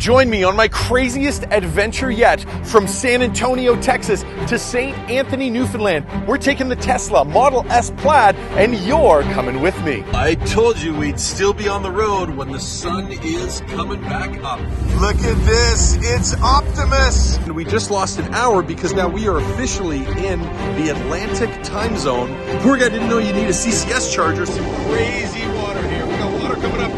Join me on my craziest adventure yet, from San Antonio, Texas to Saint Anthony, Newfoundland. We're taking the Tesla Model S Plaid, and you're coming with me. I told you we'd still be on the road when the sun is coming back up. Look at this, it's Optimus! And we just lost an hour because now we are officially in the Atlantic time zone. Poor guy didn't know you need a CCS charger. Some crazy water here. We got water coming up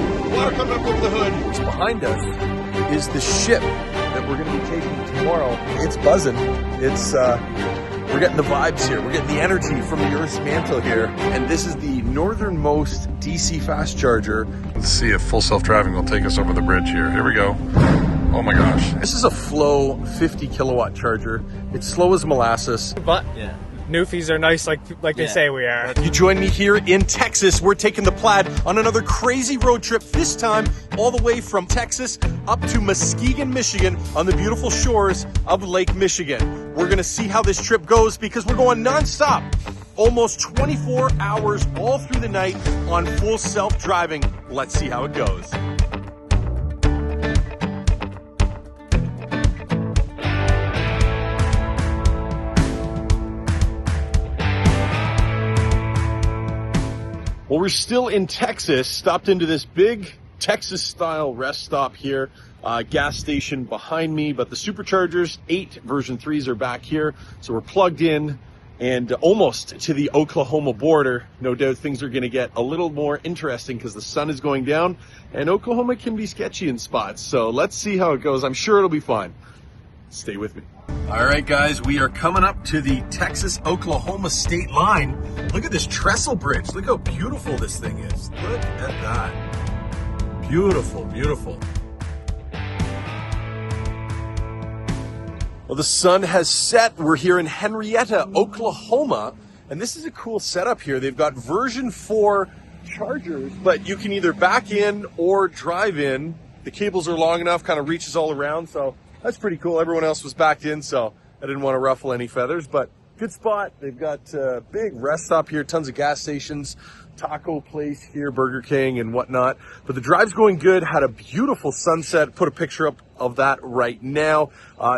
over the hood. What's behind us is the ship that we're going to be taking tomorrow. It's buzzing. We're getting the vibes here. We're getting the energy from the Earth's mantle here. And this is the northernmost DC fast charger. Let's see if full self-driving will take us over the bridge here. Here we go. Oh my gosh. This is a Flow 50 kilowatt charger. It's slow as molasses. But yeah, Newfies are nice like they say we are. You join me here in Texas. We're taking the Plaid on another crazy road trip, this time all the way from Texas up to Muskegon, Michigan, on the beautiful shores of Lake Michigan. We're gonna see how this trip goes because we're going nonstop. Almost 24 hours all through the night on full self-driving. Let's see how it goes. Well, we're still in Texas, stopped into this big Texas-style rest stop here. Gas station behind me, but the superchargers, 8 version 3s are back here. So we're plugged in and almost to the Oklahoma border. No doubt things are gonna get a little more interesting because the sun is going down and Oklahoma can be sketchy in spots. So let's see how it goes. I'm sure it'll be fine. Stay with me. All right, guys, we are coming up to the Texas-Oklahoma state line. Look at this trestle bridge. Look how beautiful this thing is. Look at that. Beautiful, beautiful. Well, the sun has set. We're here in Henrietta, Oklahoma, and this is a cool setup here. They've got version 4 chargers, but you can either back in or drive in. The cables are long enough, kind of reaches all around, so that's pretty cool. Everyone else was backed in, so I didn't want to ruffle any feathers, but good spot. They've got a big rest stop here, tons of gas stations, taco place here, Burger King and whatnot. But the drive's going good, had a beautiful sunset. Put a picture up of that right now.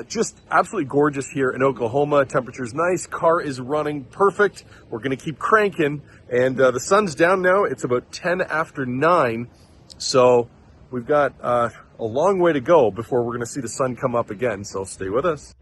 Just absolutely gorgeous here in Oklahoma. Temperature's nice, car is running perfect. We're gonna keep cranking, and the sun's down now. It's about 10 after 9, so we've got a long way to go before we're gonna see the sun come up again, so stay with us.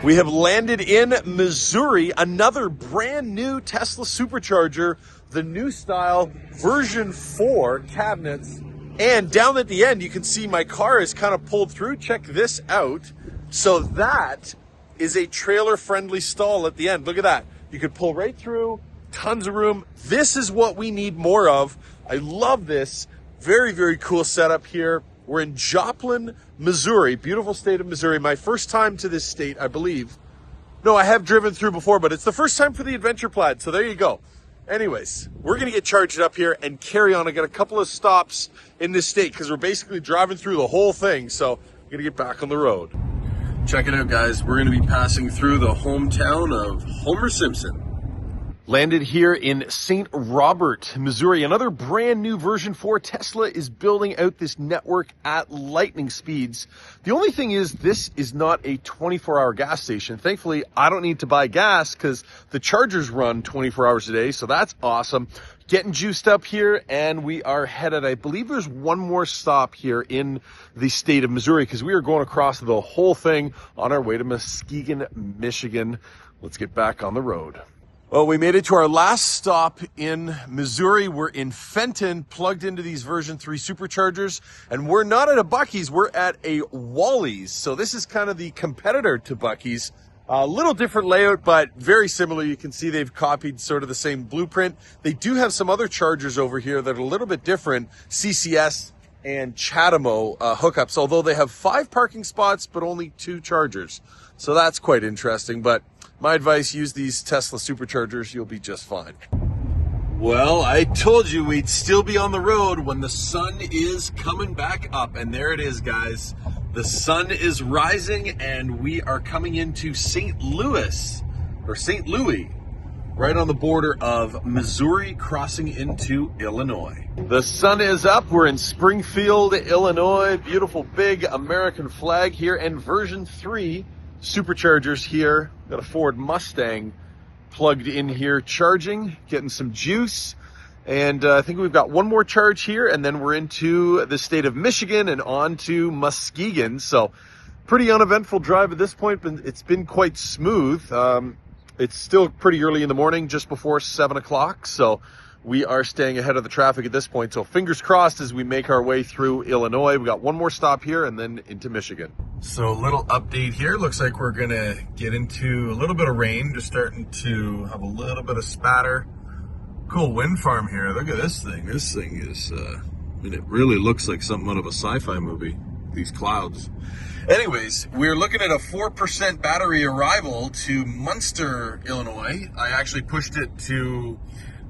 We have landed in Missouri, another brand new Tesla supercharger, the new style version 4 cabinets. And down at the end, you can see my car is kind of pulled through. Check this out. So that is a trailer-friendly stall at the end. Look at that. You could pull right through, tons of room. This is what we need more of. I love this. Very, very cool setup here. We're in Joplin, Missouri, beautiful state of Missouri. My first time to this state, I believe. No, I have driven through before, but it's the first time for the Adventure Plaid, so there you go. Anyways, we're gonna get charged up here and carry on. I got a couple of stops in this state because we're basically driving through the whole thing, so I'm gonna get back on the road. Check it out, guys. We're gonna be passing through the hometown of Homer Simpson. Landed here in St. Robert, Missouri. Another brand new version 4 Tesla is building out this network at lightning speeds. The only thing is, this is not a 24-hour gas station. Thankfully, I don't need to buy gas because the chargers run 24 hours a day, so that's awesome. Getting juiced up here, and we are headed, I believe there's one more stop here in the state of Missouri because we are going across the whole thing on our way to Muskegon, Michigan. Let's get back on the road. Well, we made it to our last stop in Missouri. We're in Fenton, plugged into these version 3 superchargers, and we're not at a Buc-ee's, we're at a Wally's. So this is kind of the competitor to Buc-ee's. A little different layout, but very similar. You can see they've copied sort of the same blueprint. They do have some other chargers over here that are a little bit different, CCS and Chatamo hookups, although they have 5 parking spots, but only 2 chargers. So that's quite interesting, but my advice, use these Tesla superchargers, you'll be just fine. Well, I told you we'd still be on the road when the sun is coming back up, and there it is, guys. The sun is rising, and we are coming into St. Louis, or St. Louis. right on the border of Missouri crossing into Illinois. The sun is up. We're in Springfield, Illinois. Beautiful big American flag here, and version 3 superchargers here. Got a Ford Mustang plugged in here, charging, getting some juice. And I think we've got one more charge here, and then we're into the state of Michigan and on to Muskegon. So pretty uneventful drive at this point, but it's been quite smooth. It's still pretty early in the morning, just before 7 o'clock. So we are staying ahead of the traffic at this point. So fingers crossed as we make our way through Illinois. We got one more stop here and then into Michigan. So a little update here. Looks like we're gonna get into a little bit of rain, just starting to have a little bit of spatter. Cool wind farm here. Look at this thing. This thing is, I mean, it really looks like something out of a sci-fi movie, these clouds. Anyways, we're looking at a 4% battery arrival to Munster, Illinois. I actually pushed it to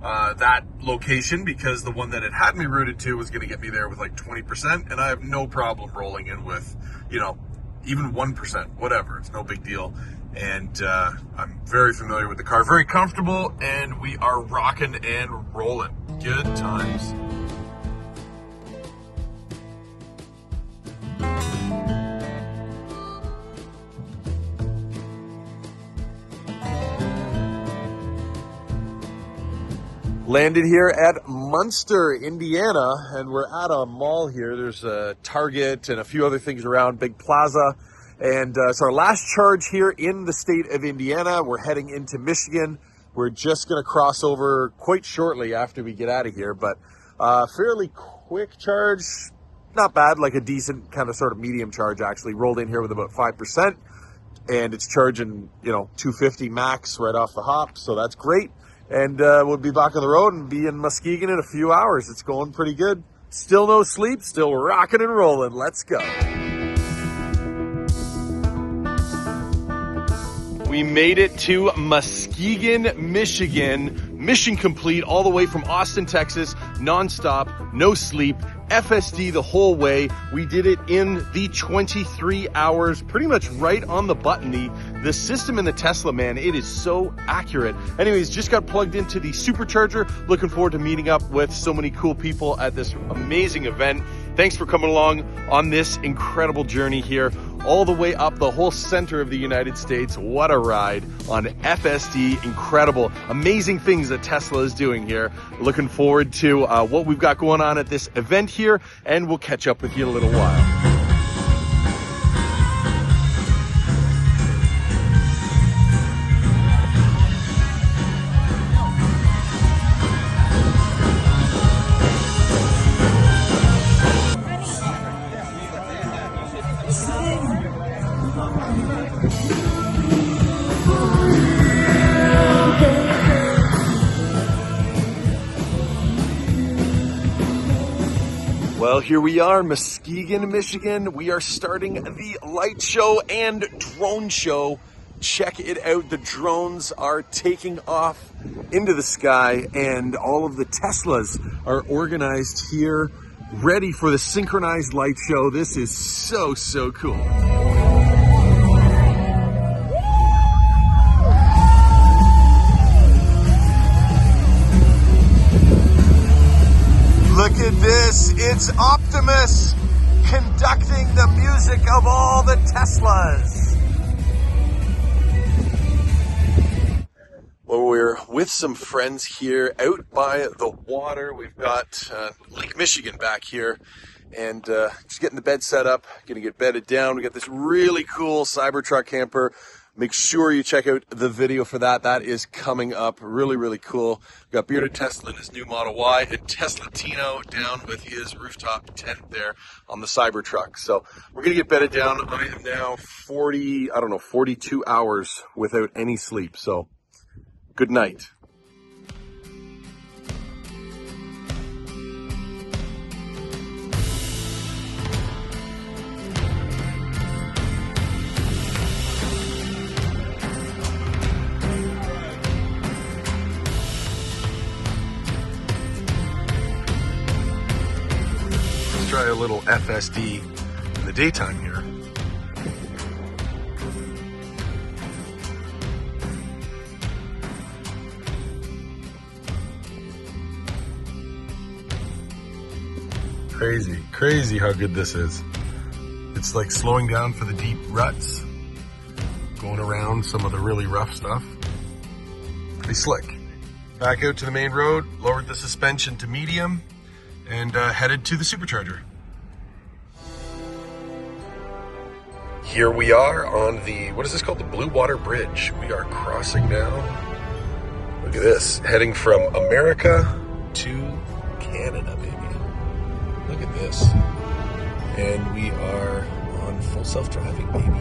that location because the one that it had me routed to was going to get me there with like 20%, and I have no problem rolling in with, you know, even 1%, whatever. It's no big deal. And I'm very familiar with the car, very comfortable, and we are rocking and rolling. Good times. Landed here at Munster, Indiana, and we're at a mall here. There's a Target and a few other things around, big plaza. And it's our last charge here in the state of Indiana. We're heading into Michigan. We're just going to cross over quite shortly after we get out of here, but fairly quick charge. Not bad, like a decent kind of sort of medium charge actually. Rolled in here with about 5%, and it's charging, you know, 250 max right off the hop, so that's great. And we'll be back on the road and be in Muskegon in a few hours. It's going pretty good. Still no sleep, still rocking and rolling. Let's go. We made it to Muskegon, Michigan. Mission complete all the way from Austin, Texas, nonstop, no sleep, FSD the whole way. We did it in the 23 hours, pretty much right on the button. The system in the Tesla, man, it is so accurate. Anyways, just got plugged into the supercharger. Looking forward to meeting up with so many cool people at this amazing event. Thanks for coming along on this incredible journey here, all the way up the whole center of the United States. What a ride on FSD. Incredible, amazing things that Tesla is doing here. Looking forward to what we've got going on at this event here, and we'll catch up with you in a little while. Well, here we are, Muskegon, Michigan. We are starting the light show and drone show. Check it out. The drones are taking off into the sky, and all of the Teslas are organized here, ready for the synchronized light show. This is so, so cool. Look at this, it's Optimus conducting the music of all the Teslas. Well, we're with some friends here out by the water. We've got Lake Michigan back here, and just getting the bed set up, gonna get bedded down. We got this really cool Cybertruck camper. Make sure you check out the video for that. That is coming up. Really, really cool. We've got Bearded Tesla in his new Model Y, and Tesla Tino down with his rooftop tent there on the Cybertruck. So we're going to get bedded down. I am now 42 hours without any sleep. So good night. Try a little FSD in the daytime here. Crazy, crazy how good this is. It's like slowing down for the deep ruts, going around some of the really rough stuff. Pretty slick. Back out to the main road, lowered the suspension to medium, and headed to the supercharger. Here we are on the, what is this called? The Blue Water Bridge. We are crossing now. Look at this, heading from America to Canada, baby. Look at this. And we are on full self-driving, baby.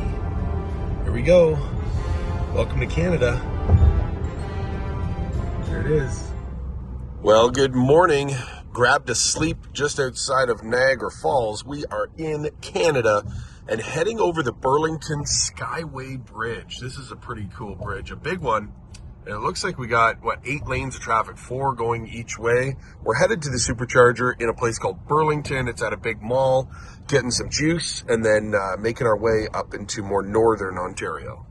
Here we go. Welcome to Canada. There it is. Well, good morning. Grabbed a sleep just outside of Niagara Falls. We are in Canada and heading over the Burlington Skyway Bridge. This is a pretty cool bridge, a big one. And it looks like we got, 8 lanes of traffic, 4 going each way. We're headed to the supercharger in a place called Burlington. It's at a big mall, getting some juice, and then making our way up into more northern Ontario.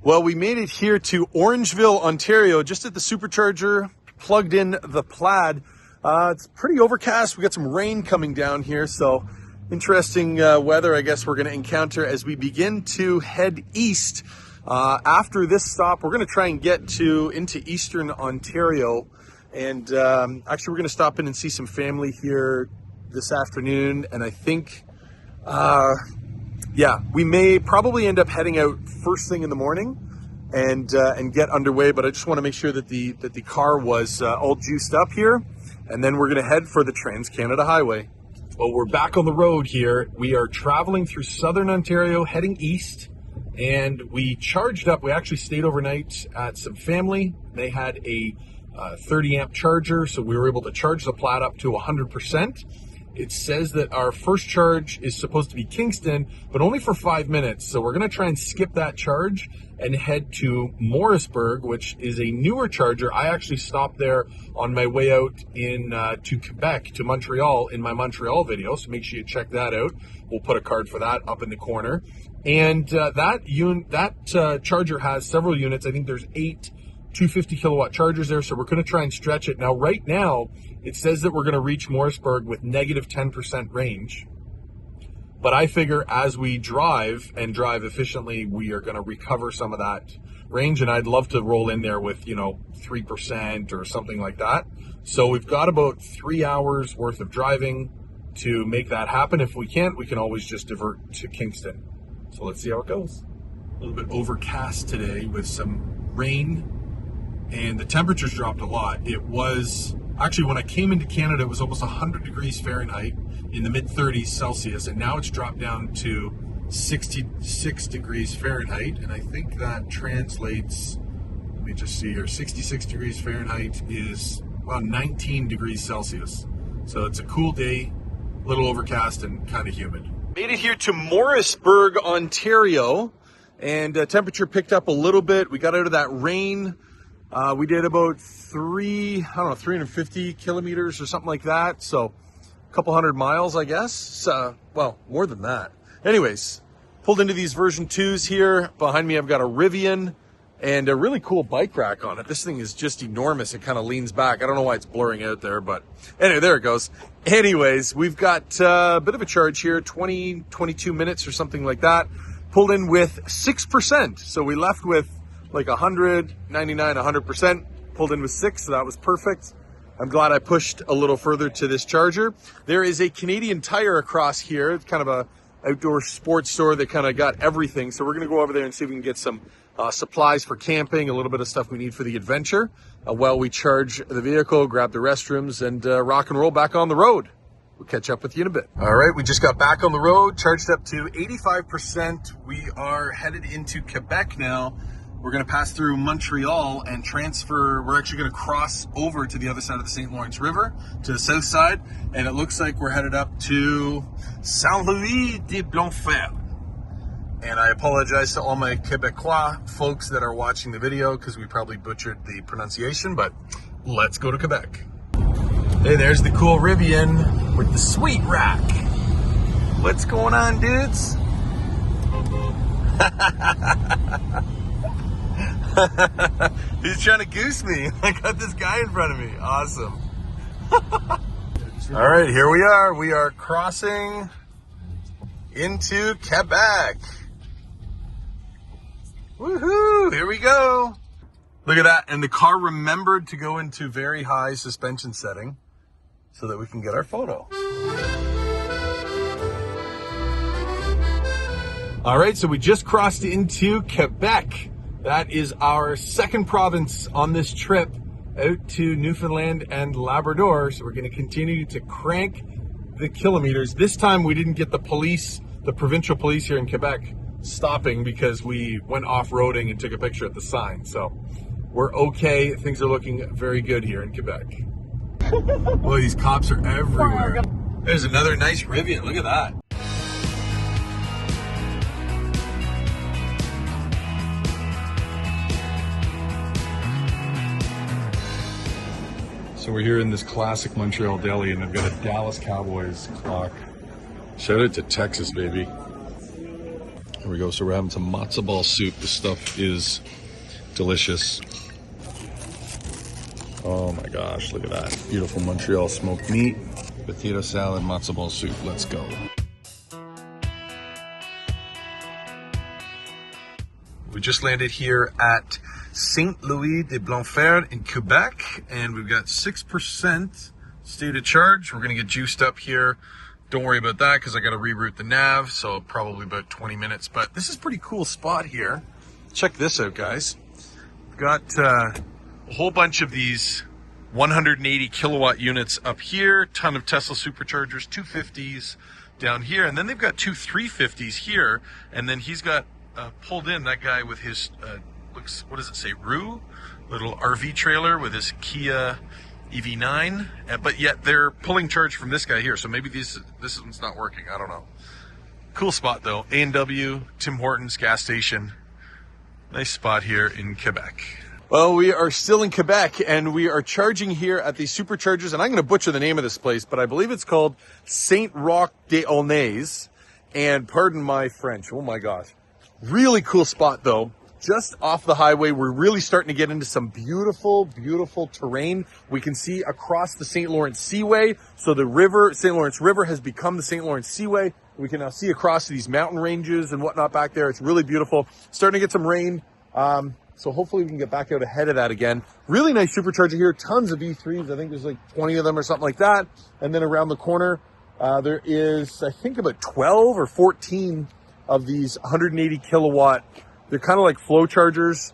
Well, we made it here to Orangeville, Ontario, just at the supercharger, plugged in the Plaid. It's pretty overcast. We got some rain coming down here, so interesting weather I guess we're going to encounter as we begin to head east. After this stop, we're going to try and get into eastern Ontario, and actually we're going to stop in and see some family here this afternoon, and I think, we may probably end up heading out first thing in the morning and get underway, but I just want to make sure that the car was all juiced up here, and then we're going to head for the Trans-Canada Highway. Well, we're back on the road here. We are traveling through southern Ontario, heading east. And we charged up. We actually stayed overnight at some family. They had a 30 amp charger, so we were able to charge the Plaid up to 100%. It says that our first charge is supposed to be Kingston, but only for 5 minutes. So we're going to try and skip that charge and head to Morrisburg, which is a newer charger. I actually stopped there on my way out to Quebec, to Montreal, in my Montreal video. So make sure you check that out. We'll put a card for that up in the corner. And that charger has several units. I think there's 8 250 kilowatt chargers there, so we're going to try and stretch it. Now, right now, it says that we're going to reach Morrisburg with negative 10% range. But I figure as we drive and drive efficiently, we are going to recover some of that range. And I'd love to roll in there with, 3% or something like that. So we've got about 3 hours worth of driving to make that happen. If we can't, we can always just divert to Kingston. So let's see how it goes. A little bit overcast today with some rain, and the temperatures dropped a lot. It was, actually when I came into Canada, it was almost 100 degrees Fahrenheit in the mid 30s Celsius, and now it's dropped down to 66 degrees Fahrenheit, and I think that translates, let me just see here, 66 degrees Fahrenheit is about 19 degrees Celsius. So it's a cool day, a little overcast and kind of humid. Made it here to Morrisburg, Ontario, and temperature picked up a little bit. We got out of that rain. We did about 350 kilometers or something like that. So a couple hundred miles, I guess. Well, more than that. Anyways, pulled into these version 2s here. Behind me, I've got a Rivian and a really cool bike rack on it. This thing is just enormous. It kind of leans back. I don't know why it's blurring out there, but anyway, there it goes. Anyways, we've got a bit of a charge here, 22 minutes or something like that. Pulled in with 6%. So we left with like 100, 99, 100%. Pulled in with 6, so that was perfect. I'm glad I pushed a little further to this charger. There is a Canadian Tire across here. It's kind of a outdoor sports store that kind of got everything. So we're going to go over there and see if we can get some supplies for camping, a little bit of stuff we need for the adventure, while we charge the vehicle, grab the restrooms, and rock and roll back on the road. We'll catch up with you in a bit. All right, we just got back on the road, charged up to 85%. We are headed into Quebec now. We're going to pass through Montreal and transfer. We're actually going to cross over to the other side of the St. Lawrence River, to the south side, and it looks like we're headed up to Saint-Louis-de-Blancfort. And I apologize to all my Quebecois folks that are watching the video because we probably butchered the pronunciation, but let's go to Quebec. Hey, there's the cool Rivian with the sweet rack. What's going on, dudes? He's trying to goose me. I got this guy in front of me. Awesome. All right, here we are. We are crossing into Quebec. Woohoo! Here we go. Look at that. And the car remembered to go into very high suspension setting so that we can get our photo. All right, so we just crossed into Quebec. That is our second province on this trip out to Newfoundland and Labrador. So we're going to continue to crank the kilometers. This time we didn't get the police, the provincial police here in Quebec, stopping because we went off-roading and took a picture at the sign. So we're okay. Things are looking very good here in Quebec. Boy, these cops are everywhere. There's another nice Rivian. Look at that. So we're here in this classic Montreal deli, and I've got a Dallas Cowboys clock. Shout out to Texas, baby. Here we go. So we're having some matzo ball soup. This stuff is delicious. Oh my gosh, look at that. Beautiful Montreal smoked meat, potato salad, matzo ball soup. Let's go. We just landed here at Saint Louis de Blanfert in Quebec, and we've got 6% state of charge. We're gonna get juiced up here. Don't worry about that because I gotta reroute the nav, so probably about 20 minutes. But this is a pretty cool spot here. Check this out, guys. We've got a whole bunch of these 180 kilowatt units up here, ton of Tesla superchargers, 250s down here, and then they've got two 350s here, and then he's got pulled in that guy with his looks, what does it say, Roo? Little RV trailer with his Kia EV9, but yet they're pulling charge from this guy here, so maybe this one's not working, I don't know. Cool spot though, A&W, Tim Hortons gas station. Nice spot here in Quebec. Well, we are still in Quebec, and we are charging here at the superchargers, and I'm going to butcher the name of this place, but I believe it's called Saint Roch des Aulnays, and pardon my French, oh my gosh. Really cool spot though. Just off the highway, we're really starting to get into some beautiful, beautiful terrain. We can see across the St. Lawrence Seaway. So the river, St. Lawrence River has become the St. Lawrence Seaway. We can now see across these mountain ranges and whatnot back there. It's really beautiful. Starting to get some rain. So hopefully we can get back out ahead of that again. Really nice supercharger here. Tons of E3s. I think there's like 20 of them or something like that. And then around the corner, there is, I think, about 12 or 14 of these 180 kilowatt. They're kind of like flow chargers,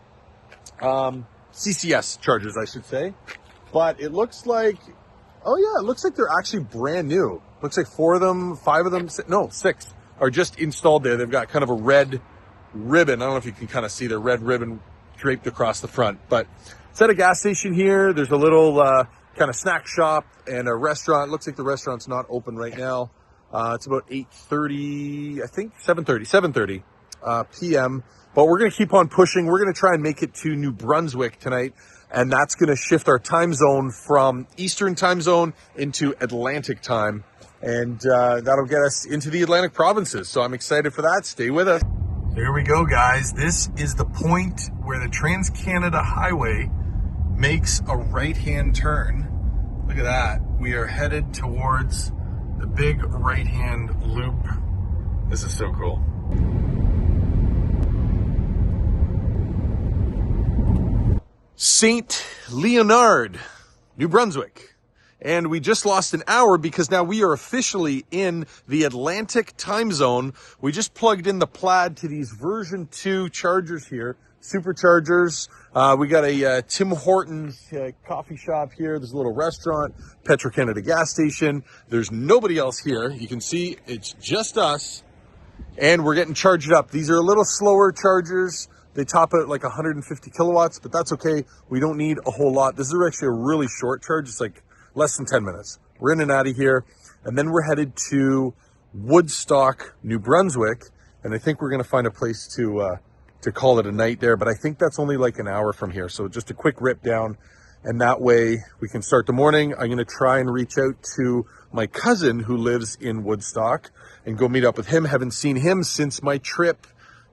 CCS chargers, I should say. But it looks like, oh yeah, it looks like they're actually brand new. Looks like 4 of them, 5 of them, no, 6 are just installed there. They've got kind of a red ribbon. I don't know if you can kind of see the red ribbon draped across the front. But it's at a gas station here. There's a little kind of snack shop and a restaurant. Looks like the restaurant's not open right now. It's about 8:30, I think, 7:30 p.m. But we're going to keep on pushing. We're going to try and make it to New Brunswick tonight, and that's going to shift our time zone from Eastern time zone into Atlantic time, and that'll get us into the Atlantic provinces. So I'm excited for that. Stay with us. Here we go, guys. This is the point where the Trans-Canada Highway makes a right-hand turn. Look at that. We are headed towards the big right-hand loop. This is so cool. Saint Leonard, New Brunswick. And we just lost an hour because now we are officially in the Atlantic time zone. We just plugged in the Plaid to these version 2 chargers here, superchargers. We got a Tim Hortons coffee shop here. There's a little restaurant, Petro-Canada gas station. There's nobody else here. You can see it's just us, and we're getting charged up. These are a little slower chargers. They top out like 150 kilowatts, but that's okay. We don't need a whole lot. This is actually a really short charge. It's like less than 10 minutes. We're in and out of here, and then we're headed to Woodstock, New Brunswick, and I think we're going to find a place to call it a night there, but I think that's only like an hour from here. So just a quick rip down, and that way we can start the morning. I'm going to try and reach out to my cousin who lives in Woodstock and go meet up with him. Haven't seen him since my trip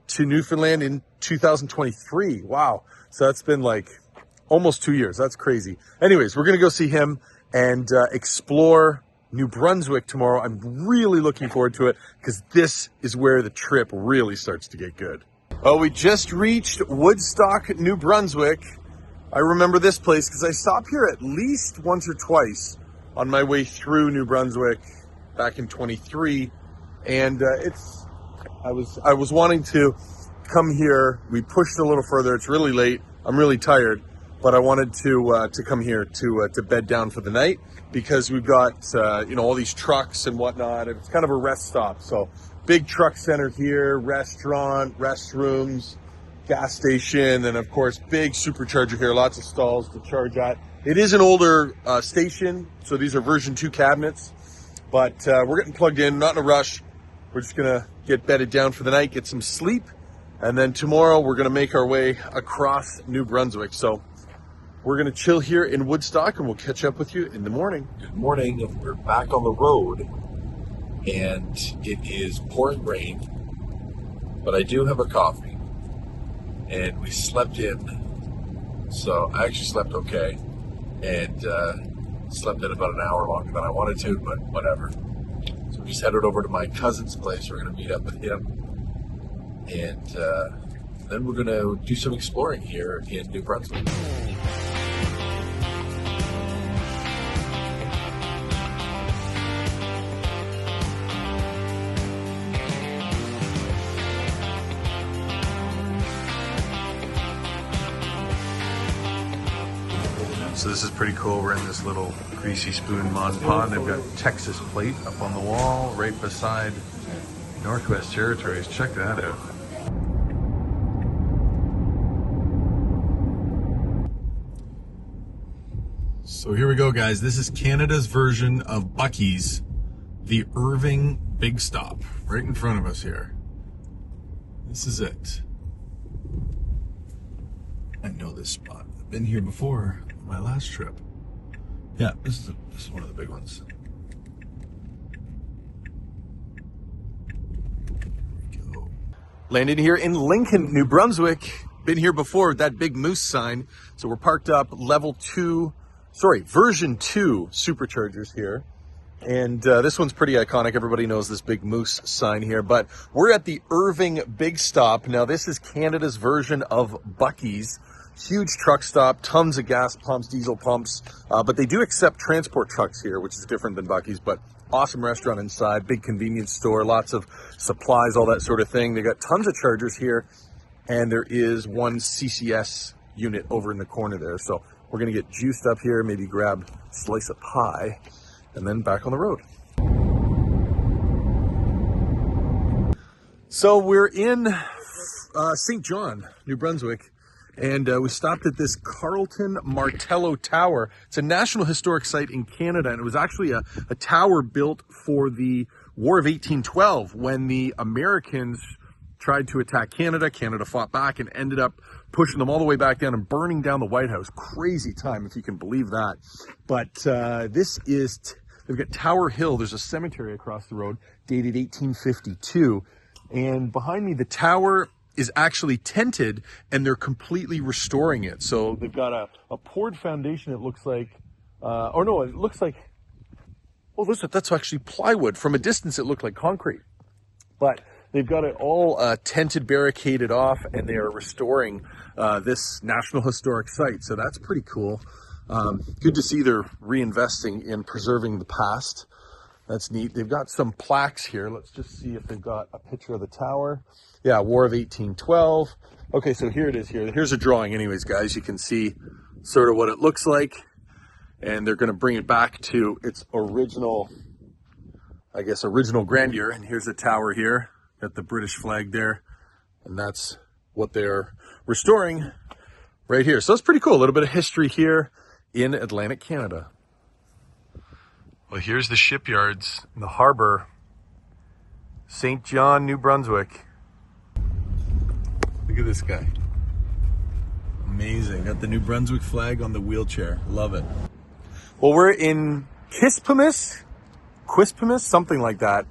to Newfoundland in 2023. Wow. So that's been like almost 2 years. That's crazy. Anyways, we're going to go see him and explore New Brunswick tomorrow. I'm really looking forward to it because this is where the trip really starts to get good. Oh, we just reached Woodstock, New Brunswick. I remember this place because I stopped here at least once or twice on my way through New Brunswick back in 23. And I was wanting to come here. We pushed a little further. It's really late. I'm really tired, but I wanted to come here to bed down for the night because we've got all these trucks and whatnot. It's kind of a rest stop. So big truck center here, restaurant, restrooms, gas station, and of course big supercharger here. Lots of stalls to charge at. It is an older station, so these are version 2 cabinets, but we're getting plugged in. Not in a rush. We're just gonna get bedded down for the night, get some sleep. And then tomorrow we're gonna make our way across New Brunswick. So we're gonna chill here in Woodstock and we'll catch up with you in the morning. Good morning. We're back on the road and it is pouring rain, but I do have a coffee and we slept in. So I actually slept okay and slept in about an hour longer than I wanted to, but whatever. So we just headed over to my cousin's place. We're gonna meet up with him. And then we're going to do some exploring here in New Brunswick. So this is pretty cool. We're in this little Greasy Spoon Mod Pod. They've got Texas plate up on the wall right beside Northwest Territories. Check that out. So here we go, guys. This is Canada's version of Buc-ee's, the Irving Big Stop, right in front of us here. This is it. I know this spot. I've been here before on my last trip. Yeah, this is one of the big ones. Here we go. Landed here in Lincoln, New Brunswick. Been here before with that big moose sign. So we're parked up version 2 superchargers here. And this one's pretty iconic. Everybody knows this big moose sign here, but we're at the Irving Big Stop. Now this is Canada's version of Buc-ee's. Huge truck stop, tons of gas pumps, diesel pumps, but they do accept transport trucks here, which is different than Buc-ee's, but awesome restaurant inside, big convenience store, lots of supplies, all that sort of thing. They got tons of chargers here, and there is one CCS unit over in the corner there. So we're gonna get juiced up here, maybe grab a slice of pie, and then back on the road. So we're in St. John, New Brunswick, and we stopped at this Carlton Martello Tower. It's a National Historic Site in Canada, and it was actually a tower built for the War of 1812 when the Americans tried to attack Canada. Canada fought back and ended up pushing them all the way back down and burning down the White House. Crazy time, if you can believe that. But they've got Tower Hill. There's a cemetery across the road dated 1852. And behind me, the tower is actually tented and they're completely restoring it. So they've got a poured foundation, it looks like, that's actually plywood. From a distance, it looked like concrete. But they've got it all tented, barricaded off, and they are restoring this National Historic Site. So that's pretty cool. Good to see they're reinvesting in preserving the past. That's neat. They've got some plaques here. Let's just see if they've got a picture of the tower. Yeah, War of 1812. Okay, so here it is here. Here's a drawing anyways, guys. You can see sort of what it looks like. And they're going to bring it back to its original grandeur. And here's a tower here. Got the British flag there. And that's what they're restoring right here. So it's pretty cool. A little bit of history here in Atlantic Canada. Well, here's the shipyards in the harbor. St. John, New Brunswick. Look at this guy. Amazing. Got the New Brunswick flag on the wheelchair. Love it. Well, we're in Quispimus, something like that,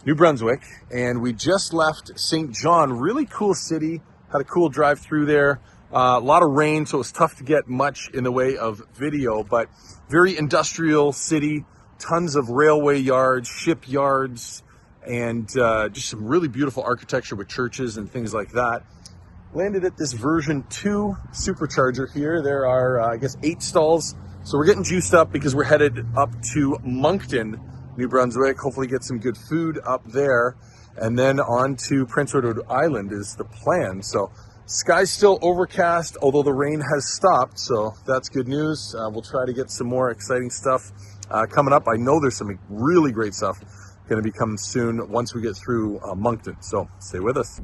New Brunswick, and we just left St. John. Really cool city. Had a cool drive through there. A lot of rain, so it was tough to get much in the way of video, but very industrial city. tons of railway yards, shipyards, and just some really beautiful architecture with churches and things like that. Landed at this version 2 supercharger here. There are, I guess, 8 stalls. So we're getting juiced up because we're headed up to Moncton, New Brunswick. Hopefully get some good food up there. And then on to Prince Edward Island is the plan. So sky's still overcast, although the rain has stopped. So that's good news. We'll try to get some more exciting stuff coming up. I know there's some really great stuff going to be coming soon once we get through Moncton. So stay with us.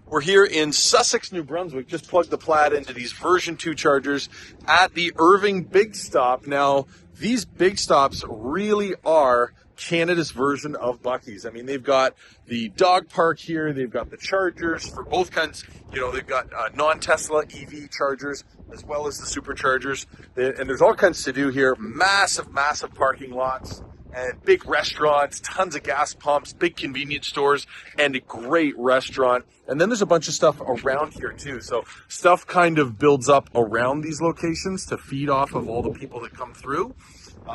We're here in Sussex, New Brunswick. Just plugged the Plaid into these version 2 chargers at the Irving Big Stop. Now, these big stops really are Canada's version of Buc-ee's. I mean, they've got the dog park here. They've got the chargers for both kinds. You know, they've got non-Tesla EV chargers as well as the superchargers. And there's all kinds to do here. Massive, massive parking lots. And big restaurants, tons of gas pumps, big convenience stores, and a great restaurant. And then there's a bunch of stuff around here too. So stuff kind of builds up around these locations to feed off of all the people that come through.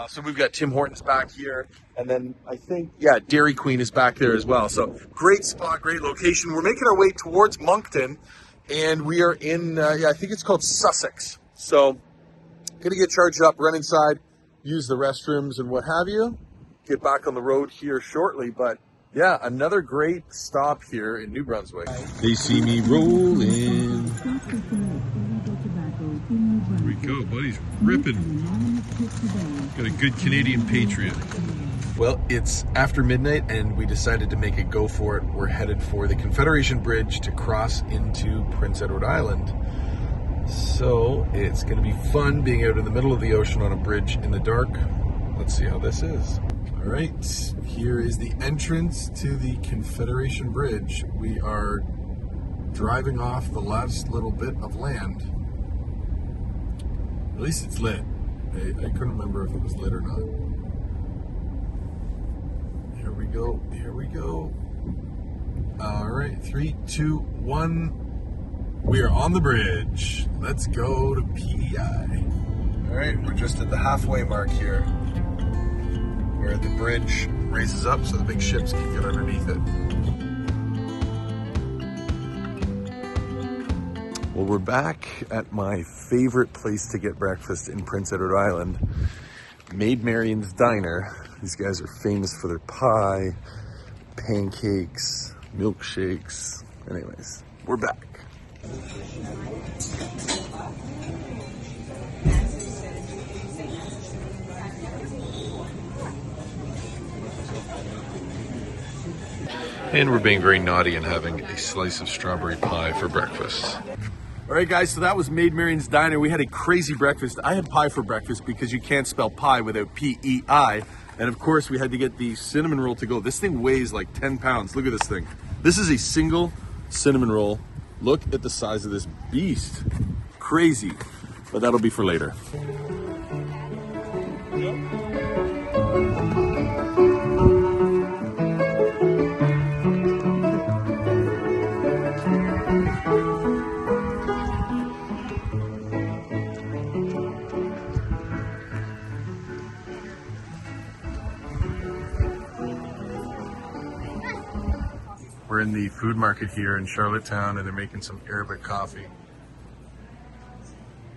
So we've got Tim Hortons back here. And then I think, yeah, Dairy Queen is back there as well. So great spot, great location. We're making our way towards Moncton. And we are in, I think it's called Sussex. So gonna get charged up, run inside, use the restrooms and what have you. Get back on the road here shortly, but yeah, another great stop here in New Brunswick. They see me rolling. Here we go, buddy's ripping. Got a good Canadian Patriot. Well, it's after midnight and we decided to make a go for it. We're headed for the Confederation Bridge to cross into Prince Edward Island. So it's going to be fun being out in the middle of the ocean on a bridge in the dark. Let's see how this is. All right, here is the entrance to the Confederation Bridge. We are driving off the last little bit of land. At least it's lit. I couldn't remember if it was lit or not. Here we go, here we go. All right, 3, 2, 1. We are on the bridge. Let's go to PEI. All right, we're just at the halfway mark here, where the bridge raises up so the big ships can get underneath it. Well, we're back at my favorite place to get breakfast in Prince Edward Island, Maid Marian's Diner. These guys are famous for their pie, pancakes, milkshakes. Anyways, we're back. And we're being very naughty and having a slice of strawberry pie for breakfast. All right, guys, so that was Maid Marian's Diner. We had a crazy breakfast. I had pie for breakfast because you can't spell pie without P-E-I. And of course, we had to get the cinnamon roll to go. This thing weighs like 10 pounds. Look at this thing. This is a single cinnamon roll. Look at the size of this beast. Crazy, but that'll be for later. We're in the food market here in Charlottetown and they're making some Arabic coffee.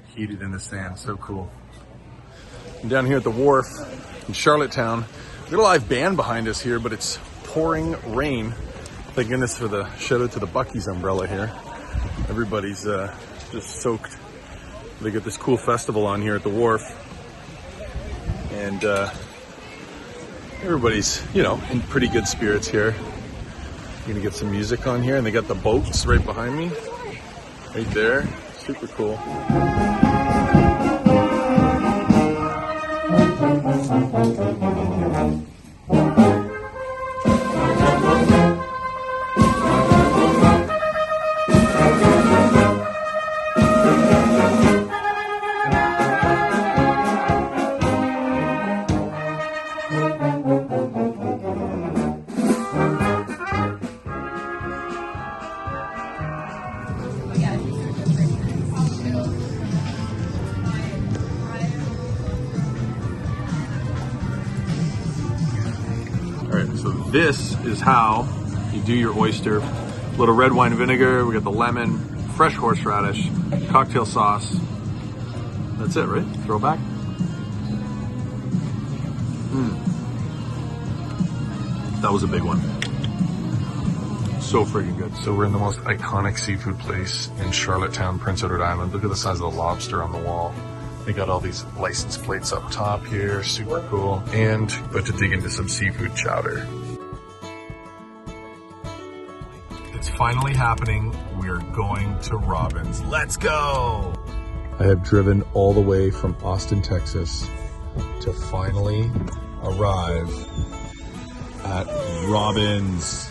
Heated in the sand, so cool. I'm down here at the wharf in Charlottetown. We've got a live band behind us here, but it's pouring rain. Thank goodness for the shout out to the Buc-ee's umbrella here. Everybody's just soaked. They got this cool festival on here at the wharf. And everybody's, you know, in pretty good spirits here. I'm gonna get some music on here, and they got the boats right behind me, right there. Super cool. this is how you do your oyster. A little red wine vinegar, we got the lemon, fresh horseradish, cocktail sauce. That's it, right? Throw it back. That was a big one. So friggin' good. So we're in the most iconic seafood place in Charlottetown, Prince Edward Island. Look at the size of the lobster on the wall. They got all these license plates up top here, super cool. And about to dig into some seafood chowder. It's finally happening. We're going to Robbins. Let's go! I have driven all the way from Austin, Texas to finally arrive at Robbins.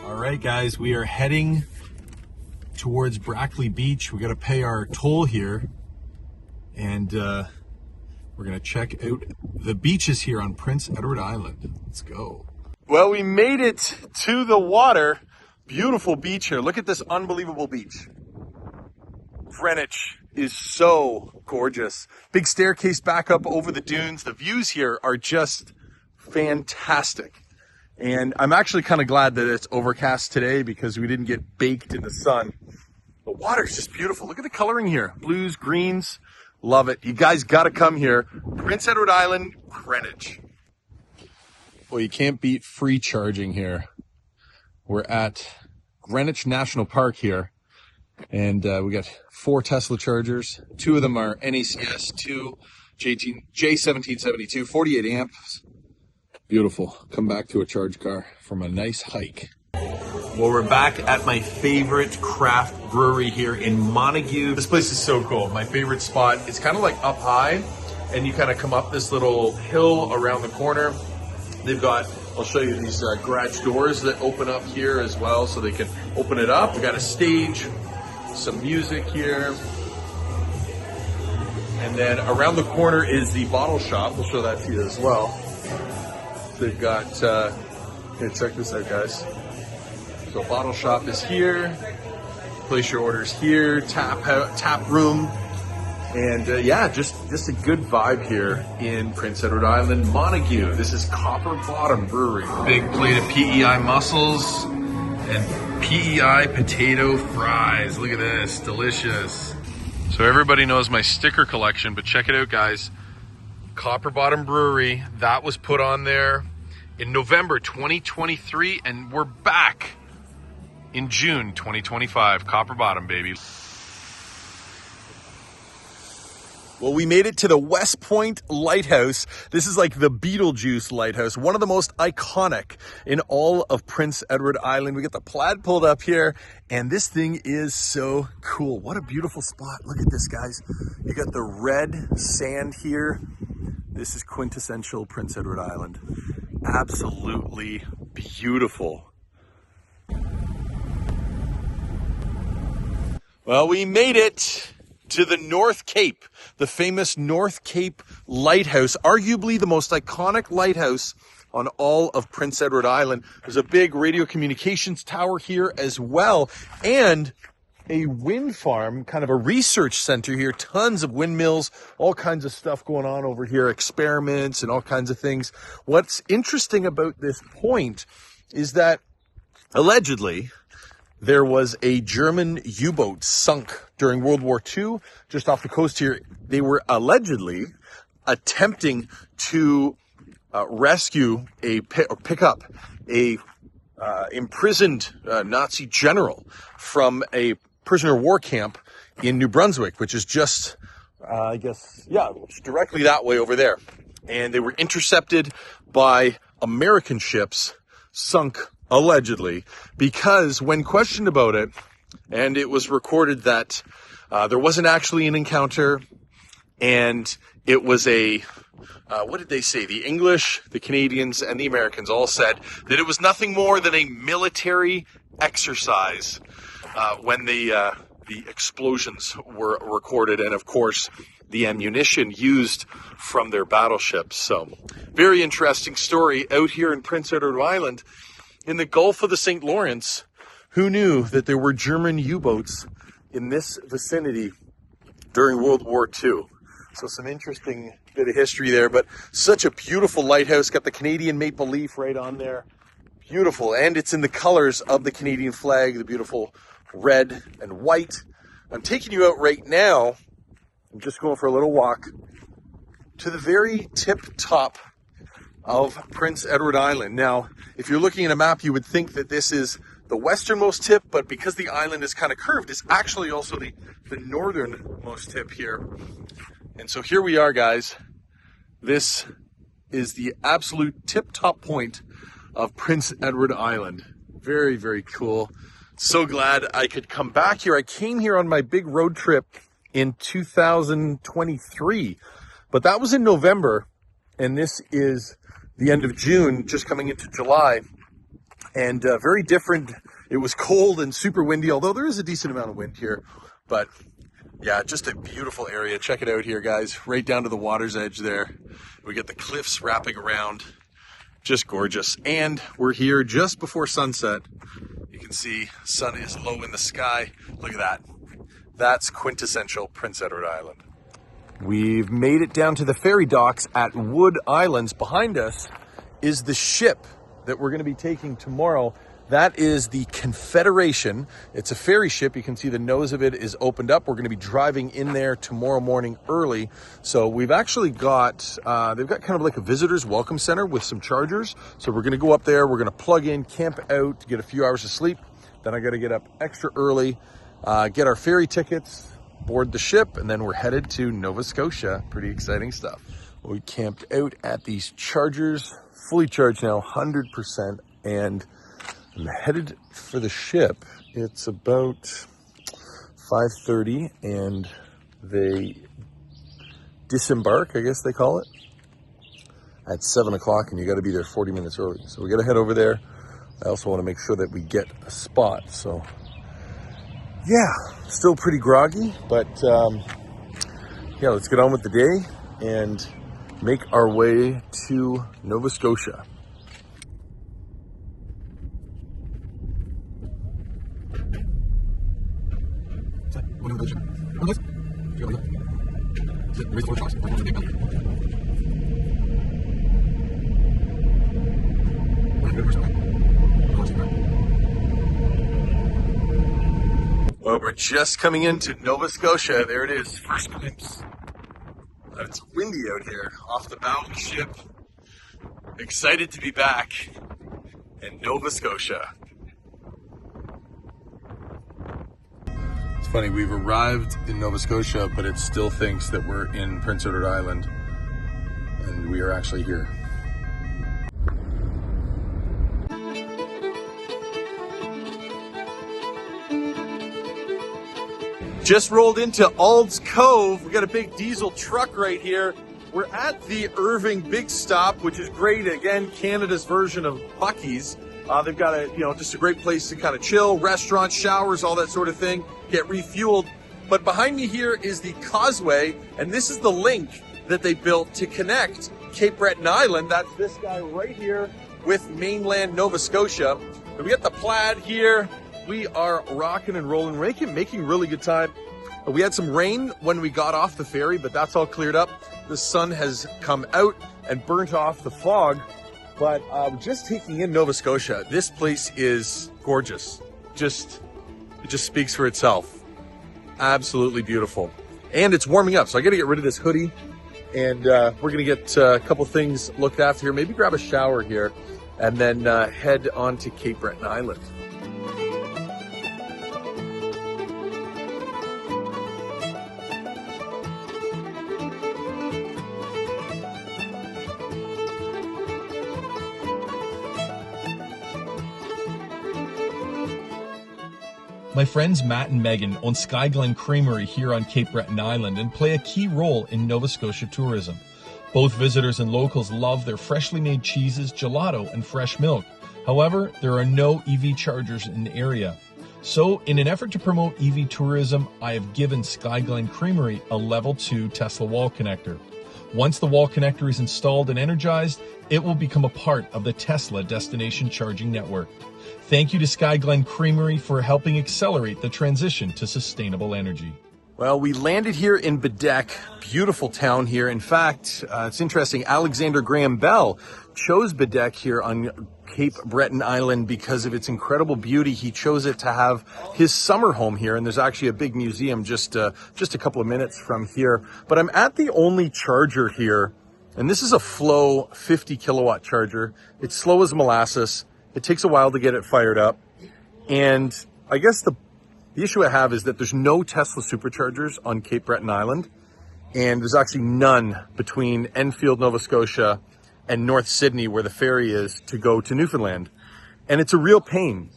All right, guys, we are heading towards Brackley Beach. We got to pay our toll here, and we're going to check out the beaches here on Prince Edward Island. Let's go. Well, we made it to the water. Beautiful beach here. Look at this unbelievable beach. Greenwich is so gorgeous. Big staircase back up over the dunes. The views here are just fantastic. And I'm actually kind of glad that it's overcast today because we didn't get baked in the sun. The water's just beautiful. Look at the coloring here. Blues, greens. Love it. You guys got to come here. Prince Edward Island, Greenwich. Well, you can't beat free charging here. We're at Greenwich National Park here. And we got 4 Tesla chargers. 2 of them are NACS, 2 J1772, 48 amps. Beautiful. Come back to a charge car from a nice hike. Well, we're back at my favorite craft brewery here in Montague. This place is so cool. My favorite spot. It's kind of like up high, and you kind of come up this little hill around the corner. They've got, I'll show you these garage doors that open up here as well, so they can open it up. We got a stage, some music here. And then around the corner is the bottle shop. We'll show that to you as well. They've got, here, check this out, guys. So bottle shop is here. Place your orders here. Tap room. And yeah, just a good vibe here in Prince Edward Island, Montague. This is Copper Bottom Brewery. Big plate of PEI mussels and PEI potato fries. Look at this, delicious. So everybody knows my sticker collection, but check it out, guys. Copper Bottom Brewery, that was put on there in November 2023, and we're back in June 2025. Copper Bottom, baby. Well, we made it to the West Point Lighthouse. This is like the Beetlejuice Lighthouse, one of the most iconic in all of Prince Edward Island. We got the Plaid pulled up here, and this thing is so cool. What a beautiful spot. Look at this, guys. You got the red sand here. This is quintessential Prince Edward Island. Absolutely beautiful. Well, we made it to the North Cape, the famous North Cape Lighthouse, arguably the most iconic lighthouse on all of Prince Edward Island. There's a big radio communications tower here as well, and a wind farm, kind of a research center here, tons of windmills, all kinds of stuff going on over here, experiments and all kinds of things. What's interesting about this point is that allegedly there was a German U-boat sunk during World War II just off the coast here. They were allegedly attempting to rescue or pick up a imprisoned Nazi general from a prisoner of war camp in New Brunswick, which is just, I guess, yeah, directly that way over there. And they were intercepted by American ships, sunk allegedly, because when questioned about it, and it was recorded that there wasn't actually an encounter, and it was a, what did they say? The English, the Canadians, and the Americans all said that it was nothing more than a military exercise when the explosions were recorded, and of course the ammunition used from their battleships. So very interesting story out here in Prince Edward Island in the Gulf of the St. Lawrence. Who knew that there were German U-boats in this vicinity during World War II? So some interesting bit of history there, but such a beautiful lighthouse. Got the Canadian maple leaf right on there. Beautiful, and it's in the colors of the Canadian flag, the beautiful red and white. I'm taking you out right now. I'm just going for a little walk to the very tip top of Prince Edward Island. Now, if you're looking at a map, you would think that this is the westernmost tip, but because the island is kind of curved, it's actually also the northernmost tip here. And so here we are, guys. This is the absolute tip-top point of Prince Edward Island. Very, very cool. So glad I could come back here. I came here on my big road trip in 2023, but that was in November, and this is the end of June, just coming into July, and very different. It was cold and super windy, although there is a decent amount of wind here, but yeah, just a beautiful area. Check it out here, guys, right down to the water's edge there. We get the cliffs wrapping around, just gorgeous. And we're here just before sunset. You can see sun is low in the sky. Look at that. That's quintessential Prince Edward Island. We've made it down to the ferry docks at Wood Islands. Behind us is the ship that we're going to be taking tomorrow. That is the Confederation. It's a ferry ship. You can see the nose of it is opened up. We're going to be driving in there tomorrow morning early. So we've actually got, they've got kind of like a visitor's welcome center with some chargers. So we're going to go up there. We're going to plug in, camp out, get a few hours of sleep. Then I got to get up extra early, get our ferry tickets, board the ship, and then we're headed to Nova Scotia. Pretty exciting stuff. We camped out at these chargers, fully charged now, 100%, and I'm headed for the ship. It's about 5:30, and they disembark, I guess they call it, at 7 o'clock, and you got to be there 40 minutes early. So we got to head over there. I also want to make sure that we get a spot. So yeah, still pretty groggy, but yeah, let's get on with the day and make our way to Nova Scotia. Well, we're just coming into Nova Scotia. There it is, first glimpse. It's windy out here off the bow of the ship. Excited to be back in Nova Scotia. It's funny, we've arrived in Nova Scotia, but it still thinks that we're in Prince Edward Island, and we are actually here. Just rolled into Ald's Cove. We got a big diesel truck right here. We're at the Irving Big Stop, which is great. Again, Canada's version of Buc-ee's. They've got a, just a great place to kind of chill, restaurants, showers, all that sort of thing, get refueled. But behind me here is the causeway, and this is the link that they built to connect Cape Breton Island. That's this guy right here with mainland Nova Scotia. And we got the Plaid here. We are rocking and rolling, making really good time. We had some rain when we got off the ferry, but that's all cleared up. The sun has come out and burnt off the fog. But just taking in Nova Scotia, this place is gorgeous. It just speaks for itself. Absolutely beautiful. And it's warming up, so I got to get rid of this hoodie. And we're going to get a couple things looked after here. Maybe grab a shower here and then head on to Cape Breton Island. My friends Matt and Megan own Sky Glen Creamery here on Cape Breton Island and play a key role in Nova Scotia tourism. Both visitors and locals love their freshly made cheeses, gelato, and fresh milk. However, there are no EV chargers in the area. So, in an effort to promote EV tourism, I have given Sky Glen Creamery a level 2 Tesla wall connector. Once the wall connector is installed and energized, it will become a part of the Tesla destination charging network. Thank you to Sky Glen Creamery for helping accelerate the transition to sustainable energy. Well, we landed here in Bedeck, beautiful town here. In fact, it's interesting, Alexander Graham Bell chose Bedeck here on Cape Breton Island because of its incredible beauty. He chose it to have his summer home here, and there's actually a big museum just a couple of minutes from here. But I'm at the only charger here, and this is a Flow 50 kilowatt charger. It's slow as molasses. It takes a while to get it fired up. And I guess the issue I have is that there's no Tesla superchargers on Cape Breton Island, and there's actually none between Enfield, Nova Scotia and North Sydney, where the ferry is to go to Newfoundland. And it's a real pain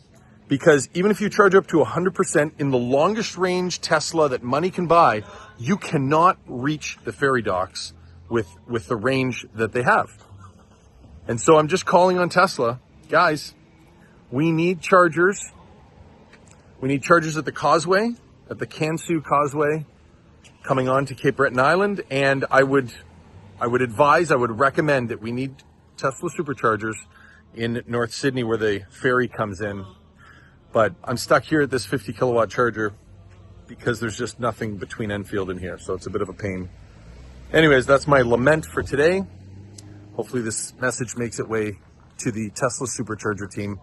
because even if you charge up to 100% in the longest range Tesla that money can buy, you cannot reach the ferry docks with the range that they have. And so I'm just calling on Tesla, guys, we need chargers. We need chargers at the causeway, at the Kansu Causeway, coming on to Cape Breton Island. And I would recommend that we need Tesla superchargers in North Sydney where the ferry comes in. But I'm stuck here at this 50 kilowatt charger because there's just nothing between Enfield and here. So it's a bit of a pain. Anyways, that's my lament for today. Hopefully this message makes its way to the Tesla supercharger team.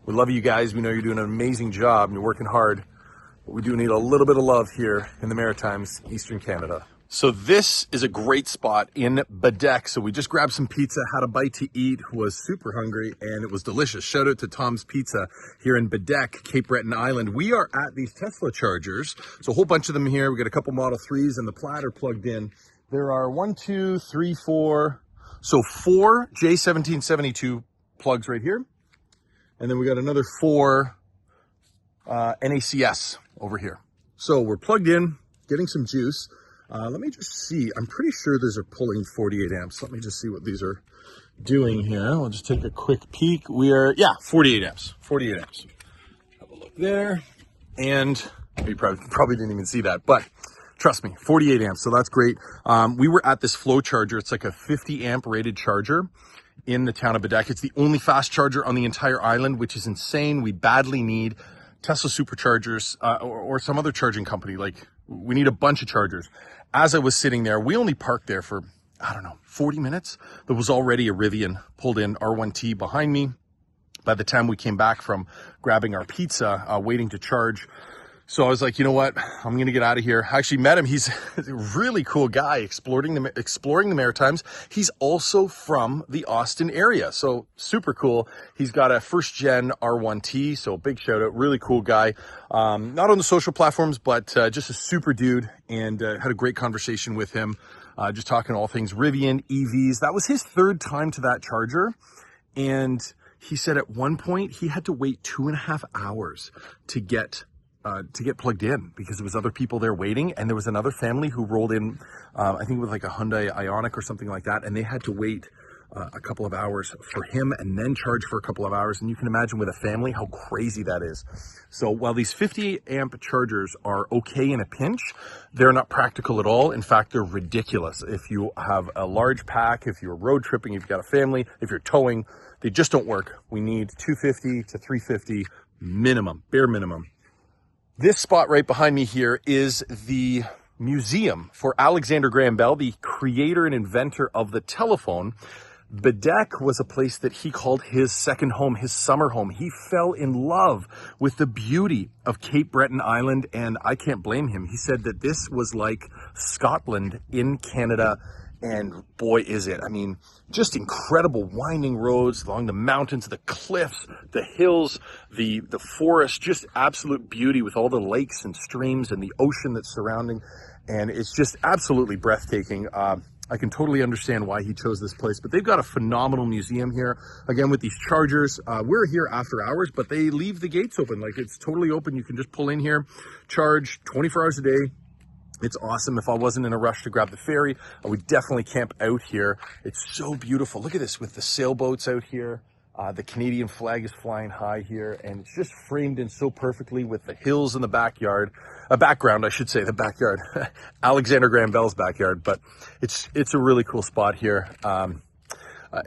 We love you guys. We know you're doing an amazing job and you're working hard, but we do need a little bit of love here in the Maritimes, Eastern Canada. So this is a great spot in Bedeck. So we just grabbed some pizza, had a bite to eat, was super hungry, and it was delicious. Shout out to Tom's Pizza here in Bedeck, Cape Breton Island. We are at these Tesla chargers. So a whole bunch of them here. We got a couple Model 3s and the Plaid are plugged in. There are 4 J1772 plugs right here. And then we got another 4 NACS over here. So we're plugged in, getting some juice. Let me just see. I'm pretty sure these are pulling 48 amps. Let me just see what these are doing here. I'll just take a quick peek. We are, 48 amps. 48 amps. Have a look there. And you probably didn't even see that, but trust me, 48 amps. So that's great. We were at this Flow charger. It's like a 50 amp rated charger in the town of Bedeck. It's the only fast charger on the entire island, which is insane. We badly need Tesla superchargers or some other charging company. Like, we need a bunch of chargers. As I was sitting there, we only parked there for, 40 minutes. There was already a Rivian pulled in R1T behind me. By the time we came back from grabbing our pizza, waiting to charge, so I was like, you know what? I'm going to get out of here. I actually met him. He's a really cool guy exploring the Maritimes. He's also from the Austin area. So super cool. He's got a first gen R1T. So big shout out. Really cool guy. Not on the social platforms, but just a super dude, and had a great conversation with him. Just talking all things Rivian, EVs. That was his third time to that charger. And he said at one point he had to wait 2.5 hours to get plugged in because there was other people there waiting, and there was another family who rolled in, I think with like a Hyundai Ioniq or something like that, and they had to wait a couple of hours for him and then charge for a couple of hours. And you can imagine with a family how crazy that is. So while these 50 amp chargers are okay in a pinch, they're not practical at all. In fact, they're ridiculous. If you have a large pack, if you're road tripping, if you've got a family, if you're towing, they just don't work. We need 250 to 350 minimum, bare minimum. This spot right behind me here is the museum for Alexander Graham Bell, the creator and inventor of the telephone. Bedeck was a place that he called his second home, his summer home. He fell in love with the beauty of Cape Breton Island, and I can't blame him. He said that this was like Scotland in Canada, and boy, is it. I mean, just incredible winding roads along the mountains, the cliffs, the hills, the forest, just absolute beauty with all the lakes and streams and the ocean that's surrounding. And it's just absolutely breathtaking. I can totally understand why he chose this place, but they've got a phenomenal museum here. Again, with these chargers, we're here after hours, but they leave the gates open. Like, it's totally open. You can just pull in here, charge 24 hours a day. It's awesome. If I wasn't in a rush to grab the ferry, I would definitely camp out here. It's so beautiful. Look at this with the sailboats out here. The Canadian flag is flying high here, and it's just framed in so perfectly with the hills in the backyard. Background, I should say, the backyard. Alexander Graham Bell's backyard, but it's a really cool spot here.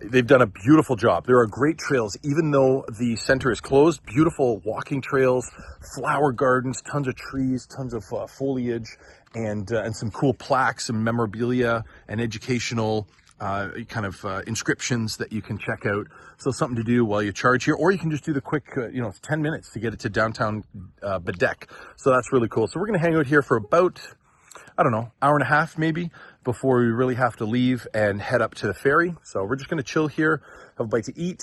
They've done a beautiful job. There are great trails, even though the center is closed. Beautiful walking trails, flower gardens, tons of trees, tons of foliage, and some cool plaques and memorabilia and educational inscriptions that you can check out. So something to do while you charge here, or you can just do the quick, 10 minutes to get it to downtown Badek. So that's really cool. So we're going to hang out here for about, I don't know, hour and a half maybe before we really have to leave and head up to the ferry. So we're just going to chill here, have a bite to eat,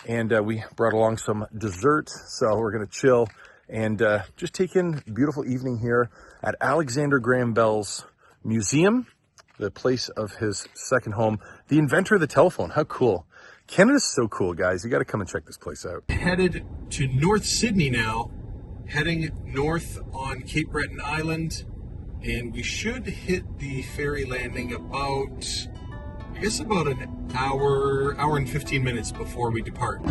and we brought along some dessert. So we're going to chill and just take in a beautiful evening here at Alexander Graham Bell's museum, the place of his second home, the inventor of the telephone. How cool. Canada's so cool, guys. You got to come and check this place out. Headed to North Sydney now, heading north on Cape Breton Island, and we should hit the ferry landing about an hour and 15 minutes before we depart.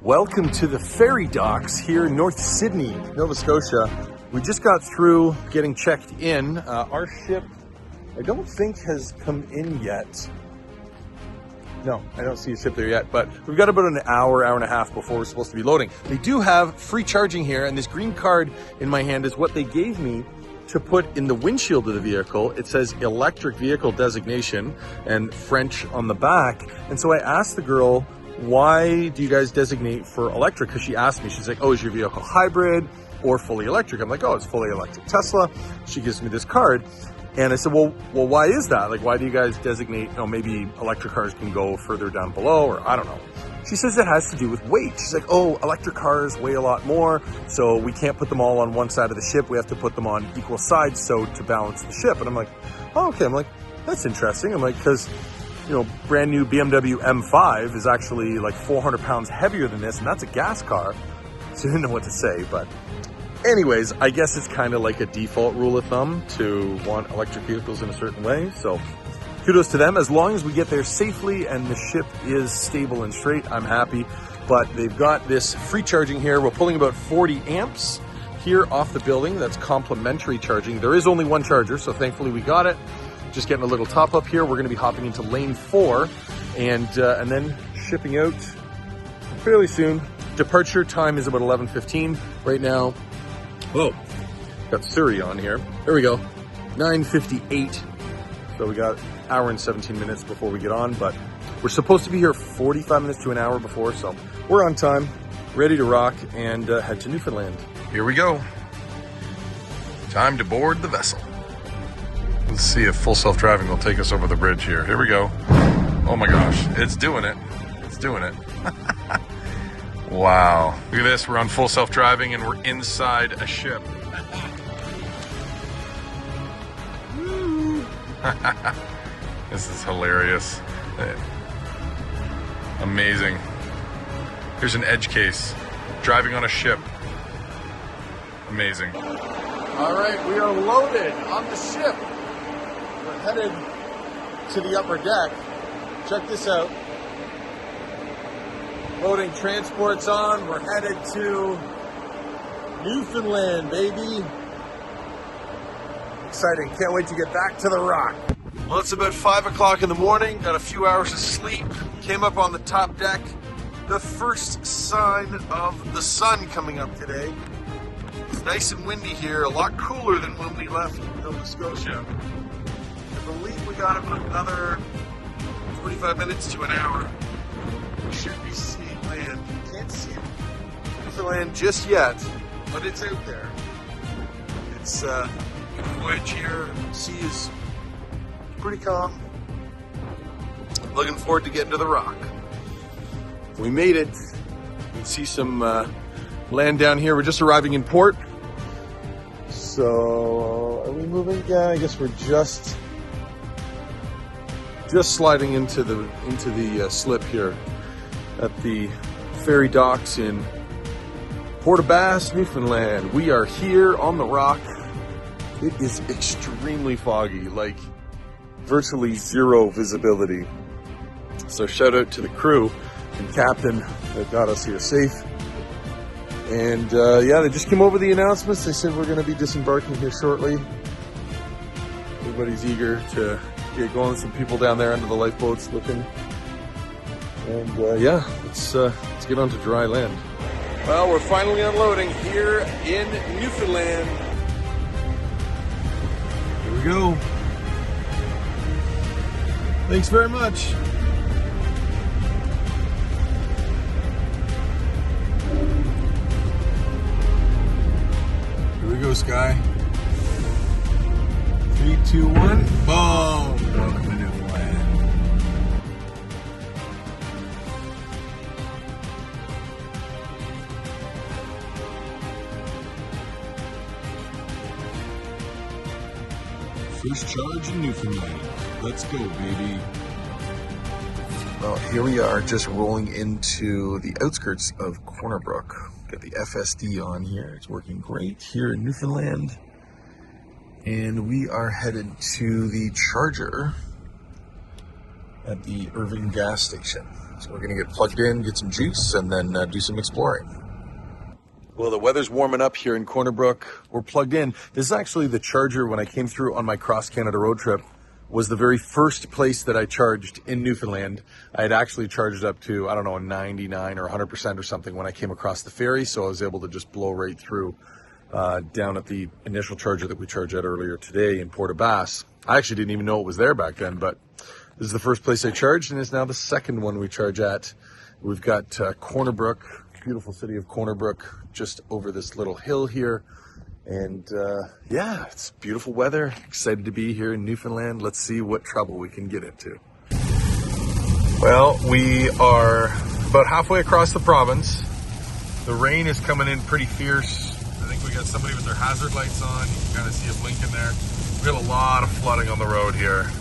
Welcome to the ferry docks here in North Sydney, Nova Scotia. We just got through getting checked in. Our ship, I don't think has come in yet. No, I don't see a ship there yet, but we've got about an hour and a half before we're supposed to be loading. They do have free charging here, and this green card in my hand is what they gave me to put in the windshield of the vehicle. It says electric vehicle designation and French on the back. And so I asked the girl, why do you guys designate for electric? Because she asked me, she's like, oh, is your vehicle hybrid or fully electric? I'm like, oh, it's fully electric Tesla. She gives me this card. And I said, well, why is that? Like, why do you guys designate, maybe electric cars can go further down below, or I don't know. She says it has to do with weight. She's like, oh, electric cars weigh a lot more, so we can't put them all on one side of the ship. We have to put them on equal sides so to balance the ship. And I'm like, oh, okay. I'm like, that's interesting. I'm like, because brand new BMW M5 is actually like 400 pounds heavier than this, and that's a gas car. So I didn't know what to say, but anyways, I guess it's kind of like a default rule of thumb to want electric vehicles in a certain way. So kudos to them. As long as we get there safely and the ship is stable and straight, I'm happy. But they've got this free charging here. We're pulling about 40 amps here off the building. That's complimentary charging. There is only one charger, so thankfully we got it. Just getting a little top up here. We're going to be hopping into lane 4 and then shipping out fairly soon. Departure time is about 11:15 right now. Whoa, got Siri on here. There we go, 9:58. So we got an hour and 17 minutes before we get on, but we're supposed to be here 45 minutes to an hour before, so we're on time, ready to rock and head to Newfoundland. Here we go. Time to board the vessel. Let's see if full self-driving will take us over the bridge here. Here we go. Oh my gosh, it's doing it. It's doing it. Wow. Look at this, we're on full self-driving and we're inside a ship. This is hilarious. Amazing. Here's an edge case. Driving on a ship. Amazing. All right, we are loaded on the ship. We're headed to the upper deck. Check this out. Loading transport's on. We're headed to Newfoundland, baby. Exciting. Can't wait to get back to the rock. Well, it's about 5 o'clock in the morning. Got a few hours of sleep. Came up on the top deck. The first sign of the sun coming up today. It's nice and windy here. A lot cooler than when we left Nova Scotia. I believe we got about another 45 minutes to an hour. We should be seeing land. Can't see Newfoundland just yet, but it's out there. It's voyage here. Sea is pretty calm. Looking forward to getting to the rock. We made it. You can see some land down here. We're just arriving in port. So are we moving? Yeah, I guess we're just sliding into the slip here at the ferry docks in Port-aux-Basques, Newfoundland. We are here on the rock. It is extremely foggy, like virtually zero visibility. So shout out to the crew and captain that got us here safe. And yeah, they just came over the announcements. They said we're going to be disembarking here shortly. Everybody's eager to get going. Some people down there under the lifeboats looking. And yeah, let's get onto dry land. Well, we're finally unloading here in Newfoundland. Here we go. Thanks very much. Here we go, Sky. 3, 2, 1. Boom! Welcome to Newfoundland. First charge in Newfoundland. Let's go, baby. Well, here we are just rolling into the outskirts of Corner Brook. Got the FSD on here. It's working great here in Newfoundland. And we are headed to the charger at the Irving gas station. So we're going to get plugged in, get some juice, and then do some exploring. Well, the weather's warming up here in Corner Brook. We're plugged in. This is actually the charger when I came through on my cross-Canada road trip. Was the very first place that I charged in Newfoundland. I had actually charged up to, I don't know, 99 or 100% or something when I came across the ferry, so I was able to just blow right through down at the initial charger that we charged at earlier today in Port aux Basques. I actually didn't even know it was there back then, but this is the first place I charged, and it's now the second one we charge at. We've got Corner Brook, beautiful city of Corner Brook, just over this little hill here. And yeah, it's beautiful weather. Excited to be here in Newfoundland. Let's see what trouble we can get into. Well, we are about halfway across the province. The rain is coming in pretty fierce. I think we got somebody with their hazard lights on. You can kind of see a blink in there. We got a lot of flooding on the road here.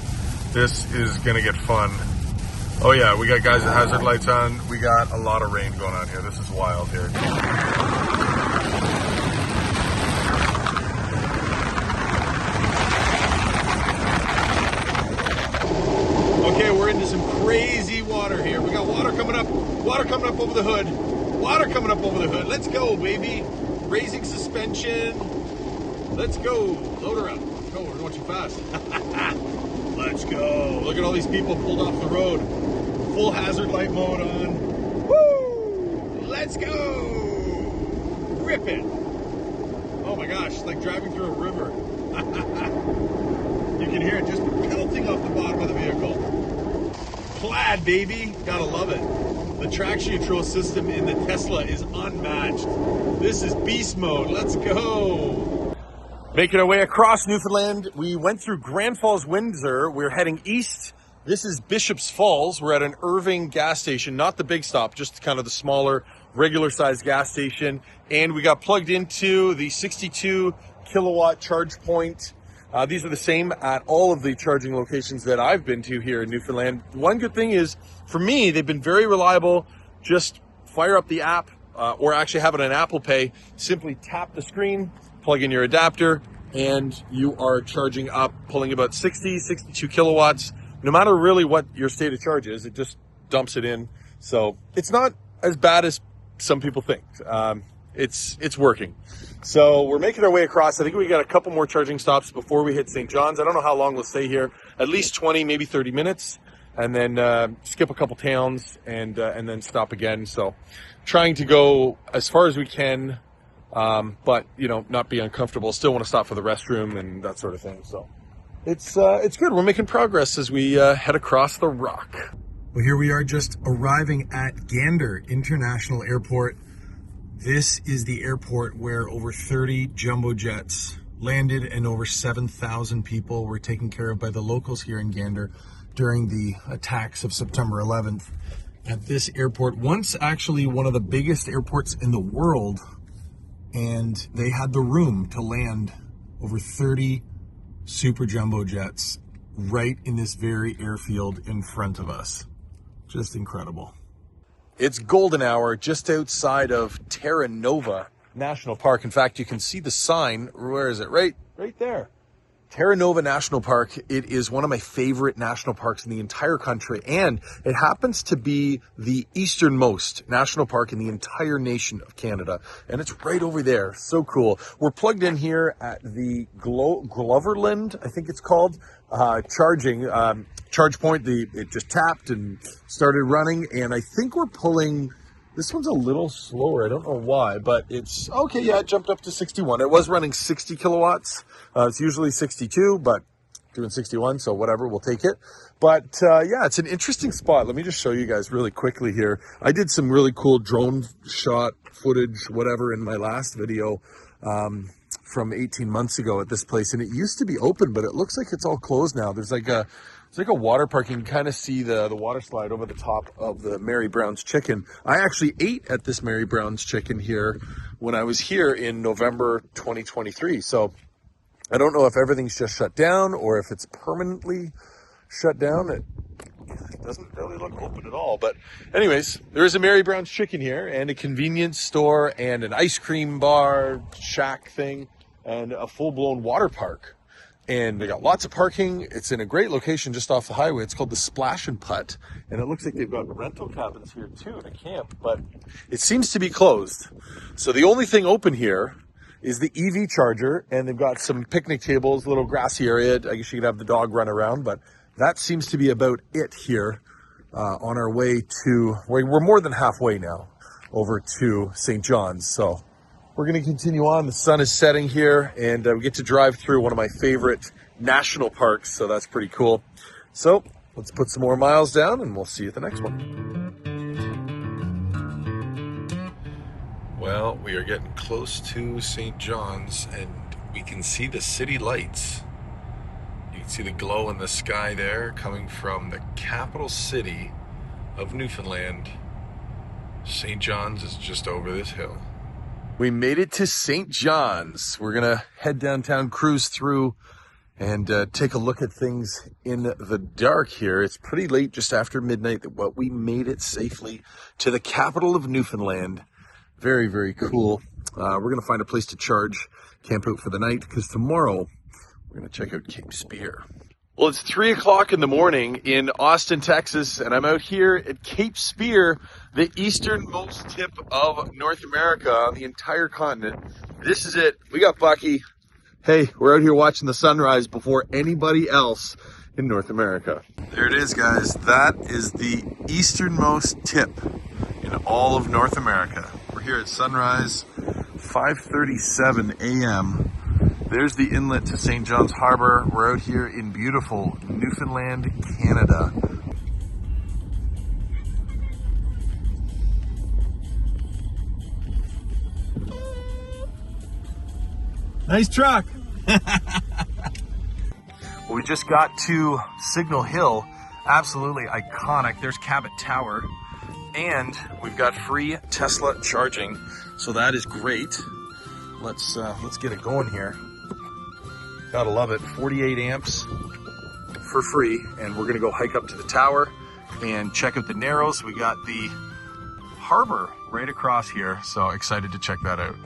This is gonna get fun. Oh yeah, we got guys with hazard lights on. We got a lot of rain going on here. This is wild here. Okay, we're into some crazy water here. We got water coming up over the hood. Water coming up over the hood. Let's go, baby. Raising suspension. Let's go. Load her up. Let's go. We're going too fast. Let's go. Look at all these people pulled off the road. Full hazard light mode on. Woo! Let's go. Rip it. Oh my gosh, it's like driving through a river. You can hear it just pelting off the bottom of the vehicle. Plaid, baby. Gotta love it. The traction control system in the Tesla is unmatched. This is beast mode. Let's go. Making our way across Newfoundland. We went through Grand Falls, Windsor. We're heading east. This is Bishop's Falls. We're at an Irving gas station, not the big stop, just kind of the smaller, regular sized gas station. And we got plugged into the 62 kilowatt charge point. These are the same at all of the charging locations that I've been to here in Newfoundland. One good thing is, for me, they've been very reliable. Just fire up the app, or actually have it on Apple Pay. Simply tap the screen, plug in your adapter, and you are charging up, pulling about 60, 62 kilowatts. No matter really what your state of charge is, it just dumps it in. So it's not as bad as some people think. It's working. So we're making our way across. I think we got a couple more charging stops before we hit St. John's. I don't know how long we'll stay here. At least 20, maybe 30 minutes, and then skip a couple towns and then stop again. So trying to go as far as we can, but you know, not be uncomfortable. Still want to stop for the restroom and that sort of thing. So it's good. We're making progress as we head across the rock. Well, here we are just arriving at Gander International Airport. This is the airport where over 30 jumbo jets landed and over 7,000 people were taken care of by the locals here in Gander during the attacks of September 11th. At this airport, once actually one of the biggest airports in the world, and they had the room to land over 30 super jumbo jets right in this very airfield in front of us. Just incredible. It's golden hour just outside of Terra Nova National Park. In fact, you can see the sign. Where is it? Right there. Terra Nova National Park. It is one of my favorite national parks in the entire country, and it happens to be the easternmost national park in the entire nation of Canada, and it's right over there. So cool. We're plugged in here at the Gloverland, I think it's called, charging charge point. It just tapped and started running, and I think we're pulling. This one's a little slower. I don't know why, but it's okay. Yeah, it jumped up to 61. It was running 60 kilowatts. It's usually 62, but doing 61, so whatever, we'll take it. But yeah, it's an interesting spot. Let me just show you guys really quickly here. I did some really cool drone shot footage, whatever, in my last video from 18 months ago at this place, and it used to be open, but it looks like it's all closed now. There's like a It's like a water park. You can kind of see the water slide over the top of the Mary Brown's Chicken. I actually ate at this Mary Brown's Chicken here when I was here in November 2023. So I don't know if everything's just shut down or if it's permanently shut down. It doesn't really look open at all. But anyways, there is a Mary Brown's Chicken here and a convenience store and an ice cream bar shack thing and a full-blown water park. And they got lots of parking. It's in a great location just off the highway. It's called the Splash and Putt. And it looks like they've got rental cabins here too to camp, but it seems to be closed. So the only thing open here is the EV charger, and they've got some picnic tables, a little grassy area. I guess you could have the dog run around, but that seems to be about it here on our way to, we're more than halfway now over to St. John's. So we're going to continue on. The sun is setting here, and we get to drive through one of my favorite national parks, so that's pretty cool. So let's put some more miles down, and we'll see you at the next one. Well, we are getting close to St. John's, and we can see the city lights. You can see the glow in the sky there coming from the capital city of Newfoundland. St. John's is just over this hill. We made it to St. John's. We're going to head downtown, cruise through, and take a look at things in the dark here. It's pretty late, just after midnight, but we made it safely to the capital of Newfoundland. Very, very cool. We're going to find a place to charge, camp out for the night, because tomorrow we're going to check out Cape Spear. Well, it's 3 o'clock in the morning in Austin, Texas, and I'm out here at Cape Spear, the easternmost tip of North America on the entire continent. This is it. We got Bucky. Hey, we're out here watching the sunrise before anybody else in North America. There it is, guys. That is the easternmost tip in all of North America. We're here at sunrise, 5:37 a.m. There's the inlet to St. John's Harbor. We're out here in beautiful Newfoundland, Canada. Nice truck. We just got to Signal Hill. Absolutely iconic. There's Cabot Tower. And we've got free Tesla charging. So that is great. Let's get it going here. Gotta love it. 48 amps for free. And we're gonna go hike up to the tower and check out the Narrows. We got the harbor right across here. So excited to check that out.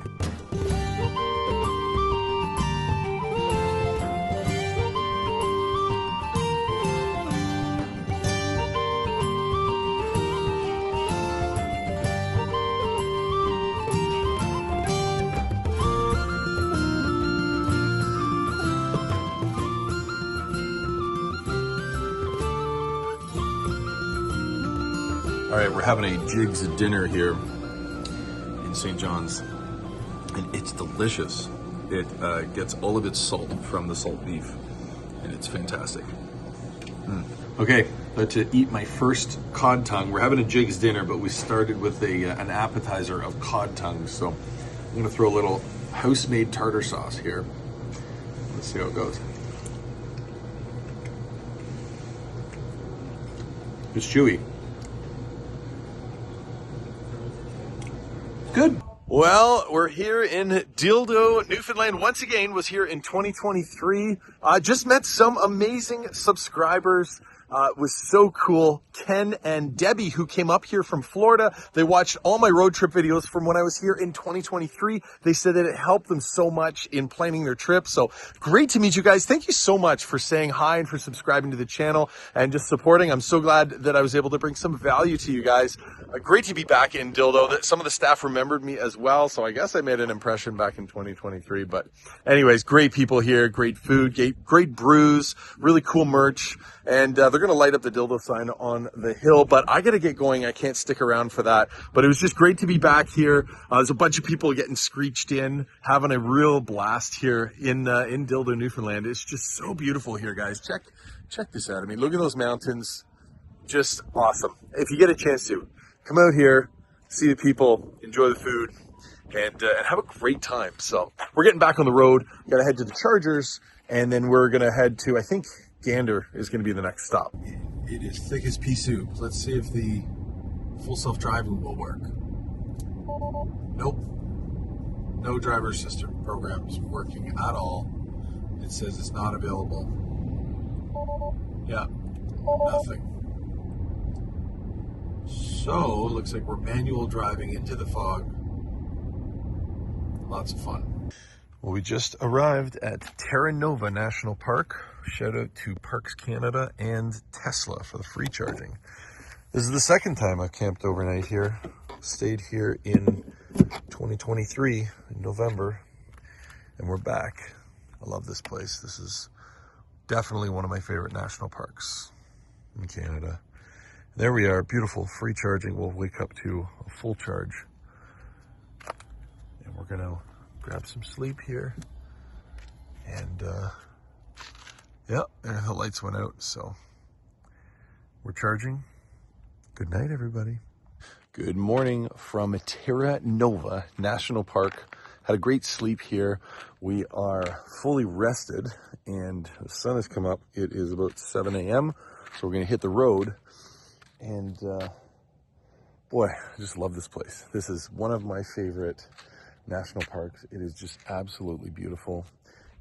All right, we're having a Jigs dinner here in St. John's, and it's delicious. It gets all of its salt from the salt beef, and it's fantastic. Okay, about to eat my first cod tongue. We're having a Jigs dinner, but we started with an appetizer of cod tongues, so I'm gonna throw a little house-made tartar sauce here. Let's see how it goes. It's chewy. Good. Well, we're here in Dildo, Newfoundland. Once again, was here in 2023. Just met some amazing subscribers It was so cool. Ken and Debbie, who came up here from Florida, they watched all my road trip videos from when I was here in 2023. They said that it helped them so much in planning their trip. So great to meet you guys. Thank you so much for saying hi and for subscribing to the channel and just supporting. I'm so glad that I was able to bring some value to you guys. Great to be back in Dildo. Some of the staff remembered me as well, so I guess I made an impression back in 2023. But anyways, great people here, great food, great brews, really cool merch, and they're going to light up the Dildo sign on the hill. But I got to get going. I can't stick around for that. But it was just great to be back here. There's a bunch of people getting screeched in, having a real blast here in Dildo, Newfoundland. It's just so beautiful here, guys. Check this out. I mean, look at those mountains. Just awesome. If you get a chance to, come out here, see the people, enjoy the food, and have a great time. So we're getting back on the road. Got to head to the Chargers, and then we're going to head to, I think, Gander is going to be the next stop. It is thick as pea soup. Let's see if the full self-driving will work. Nope. No driver assistant programs working at all. It says it's not available. Yeah, nothing. So, looks like we're manual driving into the fog. Lots of fun. Well, we just arrived at Terra Nova National Park. Shout out to Parks Canada and Tesla for the free charging. This is the second time I've camped overnight here. Stayed here in 2023 in November, and we're back. I love this place. This is definitely one of my favorite national parks in Canada. There we are, beautiful free charging. We'll wake up to a full charge. And we're gonna grab some sleep here. And yeah, and the lights went out, so we're charging. Good night, everybody. Good morning from Terra Nova National Park. Had a great sleep here. We are fully rested and the sun has come up. It is about 7 a.m. So we're gonna hit the road. And boy, I just love this place. This is one of my favorite national parks. It is just absolutely beautiful.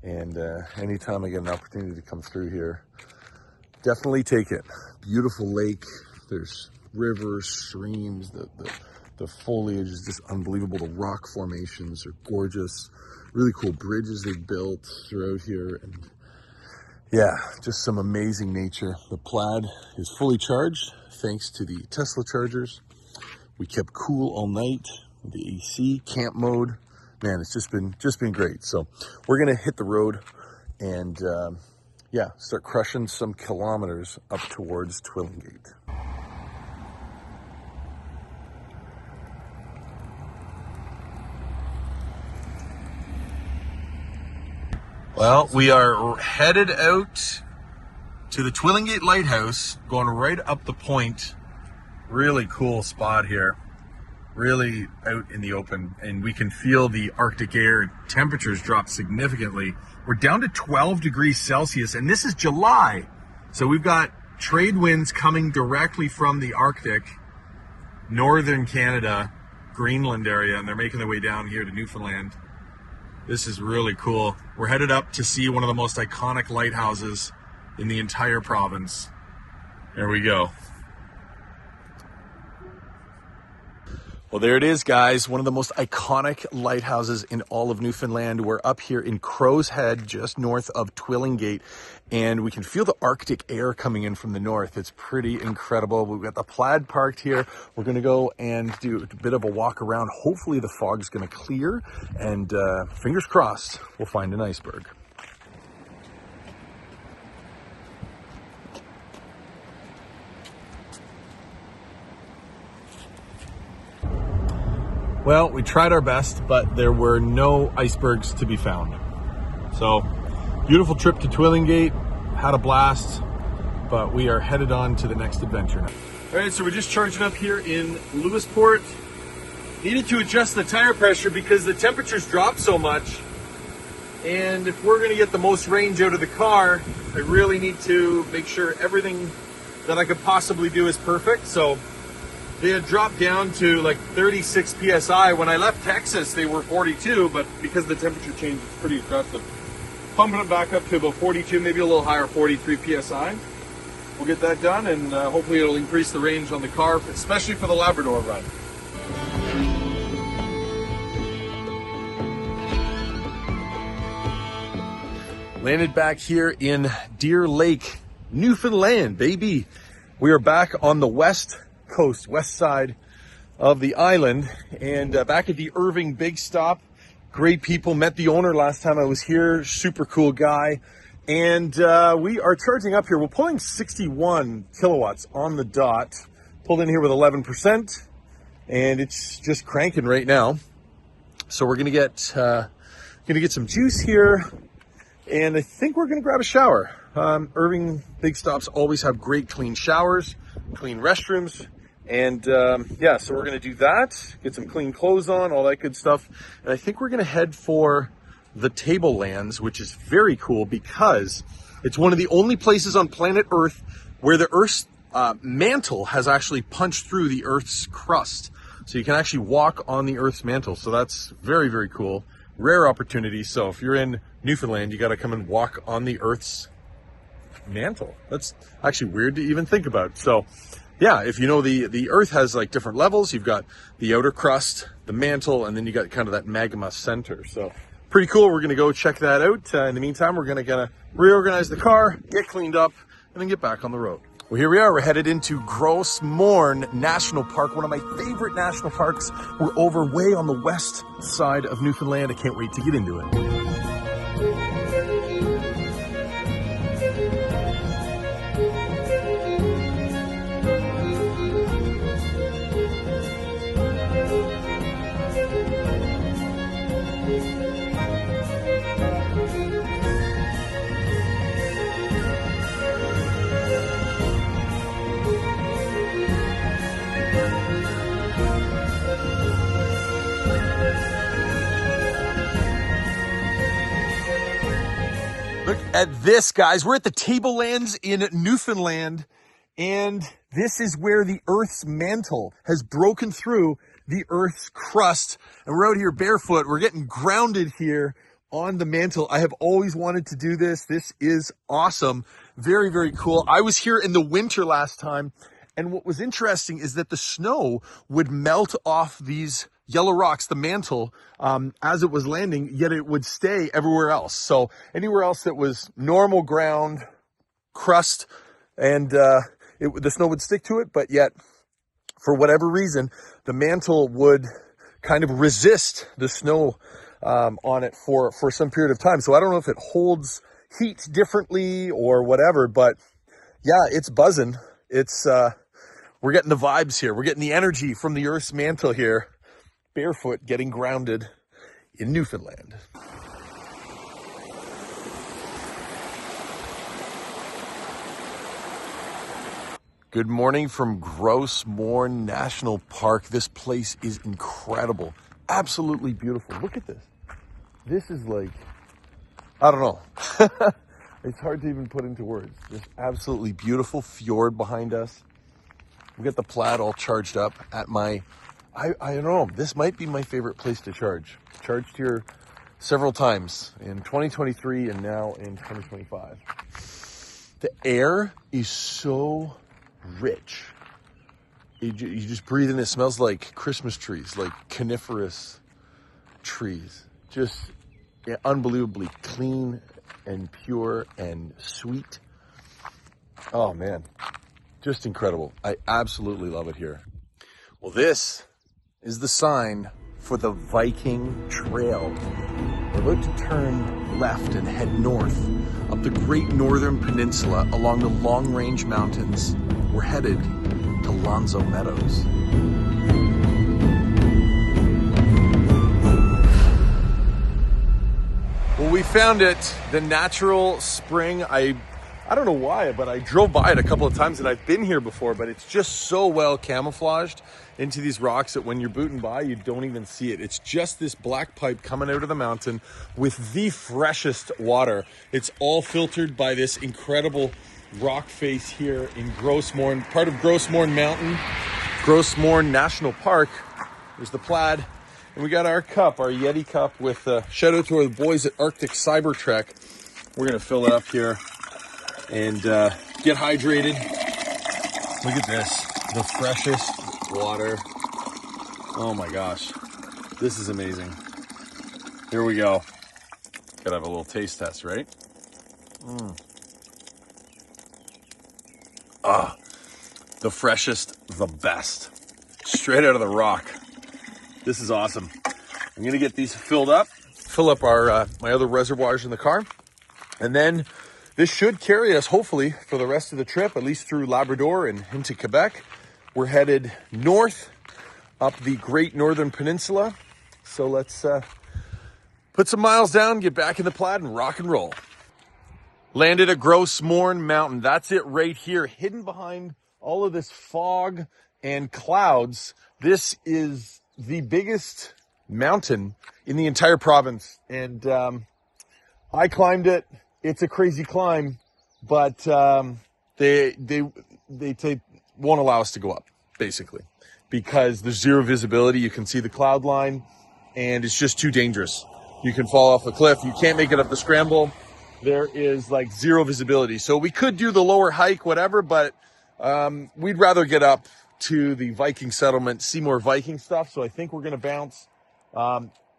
And anytime I get an opportunity to come through here, definitely take it. Beautiful lake. There's rivers, streams. The foliage is just unbelievable. The rock formations are gorgeous. Really cool bridges they've built throughout here. And yeah, just some amazing nature. The Plaid is fully charged thanks to the Tesla chargers. We kept cool all night with the AC, camp mode. Man, it's just been great. So we're gonna hit the road and yeah, start crushing some kilometers up towards Twillingate. Well, we are headed out to the Twillingate Lighthouse, going right up the point. Really cool spot here. Really out in the open, and we can feel the Arctic air. Temperatures drop significantly. We're down to 12 degrees Celsius, and this is July. So we've got trade winds coming directly from the Arctic, northern Canada, Greenland area, and they're making their way down here to Newfoundland. This is really cool. We're headed up to see one of the most iconic lighthouses in the entire province. There we go. Well, there it is, guys. One of the most iconic lighthouses in all of Newfoundland. We're up here in Crow's Head, just north of Twillingate, and we can feel the Arctic air coming in from the north. It's pretty incredible. We've got the Plaid parked here. We're going to go and do a bit of a walk around. Hopefully the fog's going to clear, and fingers crossed, we'll find an iceberg. Well, we tried our best, but there were no icebergs to be found. So, beautiful trip to Twillingate, had a blast, but we are headed on to the next adventure now. All right, so we're just charging up here in Lewisport. Needed to adjust the tire pressure because the temperatures dropped so much. And if we're gonna get the most range out of the car, I really need to make sure everything that I could possibly do is perfect. So they had dropped down to like 36 PSI. When I left Texas, they were 42, but because the temperature change is pretty aggressive. Pumping it back up to about 42, maybe a little higher, 43 PSI. we'll get that done, and hopefully it'll increase the range on the car, especially for the Labrador run. Landed back here in Deer Lake, Newfoundland, baby. We are back on the west coast, west side of the island, and back at the Irving Big Stop. Great people. Met the owner last time I was here. Super cool guy. And we are charging up here. We're pulling 61 kilowatts on the dot. Pulled in here with 11%, and it's just cranking right now. So we're gonna get some juice here, and I think we're gonna grab a shower. Irving Big Stops always have great clean showers, clean restrooms. And yeah, so we're gonna do that, get some clean clothes on, all that good stuff. And I think we're gonna head for the Tablelands, which is very cool because it's one of the only places on planet Earth where the Earth's mantle has actually punched through the Earth's crust. So you can actually walk on the Earth's mantle. So that's very, very cool. Rare opportunity. So if you're in Newfoundland, you gotta come and walk on the Earth's mantle. That's actually weird to even think about. So yeah, if you know the Earth has like different levels. You've got the outer crust, the mantle, and then you got kind of that magma center. So pretty cool. We're gonna go check that out. In the meantime, we're gonna reorganize the car, get cleaned up, and then get back on the road. Well, here we are. We're headed into Gros Morne National Park, one of my favorite national parks. We're over way on the west side of Newfoundland. I can't wait to get into it. Look at this, guys. We're at the Tablelands in Newfoundland, and this is where the Earth's mantle has broken through the Earth's crust. And we're out here barefoot. We're getting grounded here on the mantle. I have always wanted to do this. This is awesome. Very, very cool. I was here in the winter last time, and what was interesting is that the snow would melt off these yellow rocks, the mantle, as it was landing, yet it would stay everywhere else. So anywhere else that was normal ground, crust, and the snow would stick to it, but yet for whatever reason, the mantle would kind of resist the snow on it for some period of time. So I don't know if it holds heat differently or whatever, but yeah, it's buzzing. It's we're getting the vibes here. We're getting the energy from the Earth's mantle here. Barefoot, getting grounded in Newfoundland. Good morning from Gros Morne National Park. This place is incredible. Absolutely beautiful. Look at this. This is like, I don't know. It's hard to even put into words. This absolutely beautiful fjord behind us. We got the Plaid all charged up at my, I don't know, this might be my favorite place to charge. Charged here several times in 2023 and now in 2025. The air is so rich. You just breathe in, it smells like Christmas trees, like coniferous trees. Just unbelievably clean and pure and sweet. Oh man, just incredible. I absolutely love it here. Well, this is the sign for the Viking Trail. We're about to turn left and head north up the Great Northern Peninsula along the Long Range Mountains. We're headed to Lonzo Meadows. Well, we found it, the natural spring. I don't know why, but I drove by it a couple of times and I've been here before, but it's just so well camouflaged into these rocks that when you're booting by, you don't even see it. It's just this black pipe coming out of the mountain with the freshest water. It's all filtered by this incredible rock face here in Gros Morne, part of Gros Morne Mountain, Gros Morne National Park. There's the Plaid. And we got our cup, our Yeti cup with shout out to our boys at Arctic Cyber Trek. We're gonna fill it up here and get hydrated. Look at this, the freshest water. Oh my gosh, this is amazing. Here we go. Gotta have a little taste test, right? Ah, the freshest, the best. Straight out of the rock. This is awesome. I'm gonna get these filled up, fill up our my other reservoirs in the car, and then this should carry us, hopefully, for the rest of the trip, at least through Labrador and into Quebec. We're headed north up the Great Northern Peninsula. So let's put some miles down, get back in the Plaid, and rock and roll. Landed at Gros Morne Mountain. That's it right here, hidden behind all of this fog and clouds. This is the biggest mountain in the entire province, and I climbed it. It's a crazy climb, but they won't allow us to go up, basically, because there's zero visibility. You can see the cloud line, and it's just too dangerous. You can fall off a cliff. You can't make it up the scramble. There is like zero visibility. So we could do the lower hike, whatever, but we'd rather get up to the Viking settlement, see more Viking stuff. So I think we're going to bounce.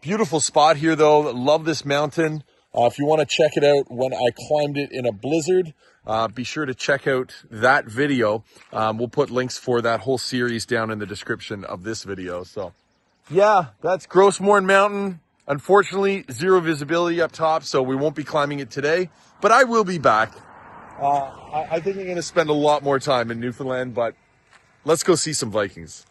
Beautiful spot here, though. Love this mountain. If you want to check it out when I climbed it in a blizzard, be sure to check out that video. We'll put links for that whole series down in the description of this video. So yeah, that's Gros Morne Mountain. Unfortunately, zero visibility up top, so we won't be climbing it today, but I will be back. I think I'm going to spend a lot more time in Newfoundland, but let's go see some Vikings.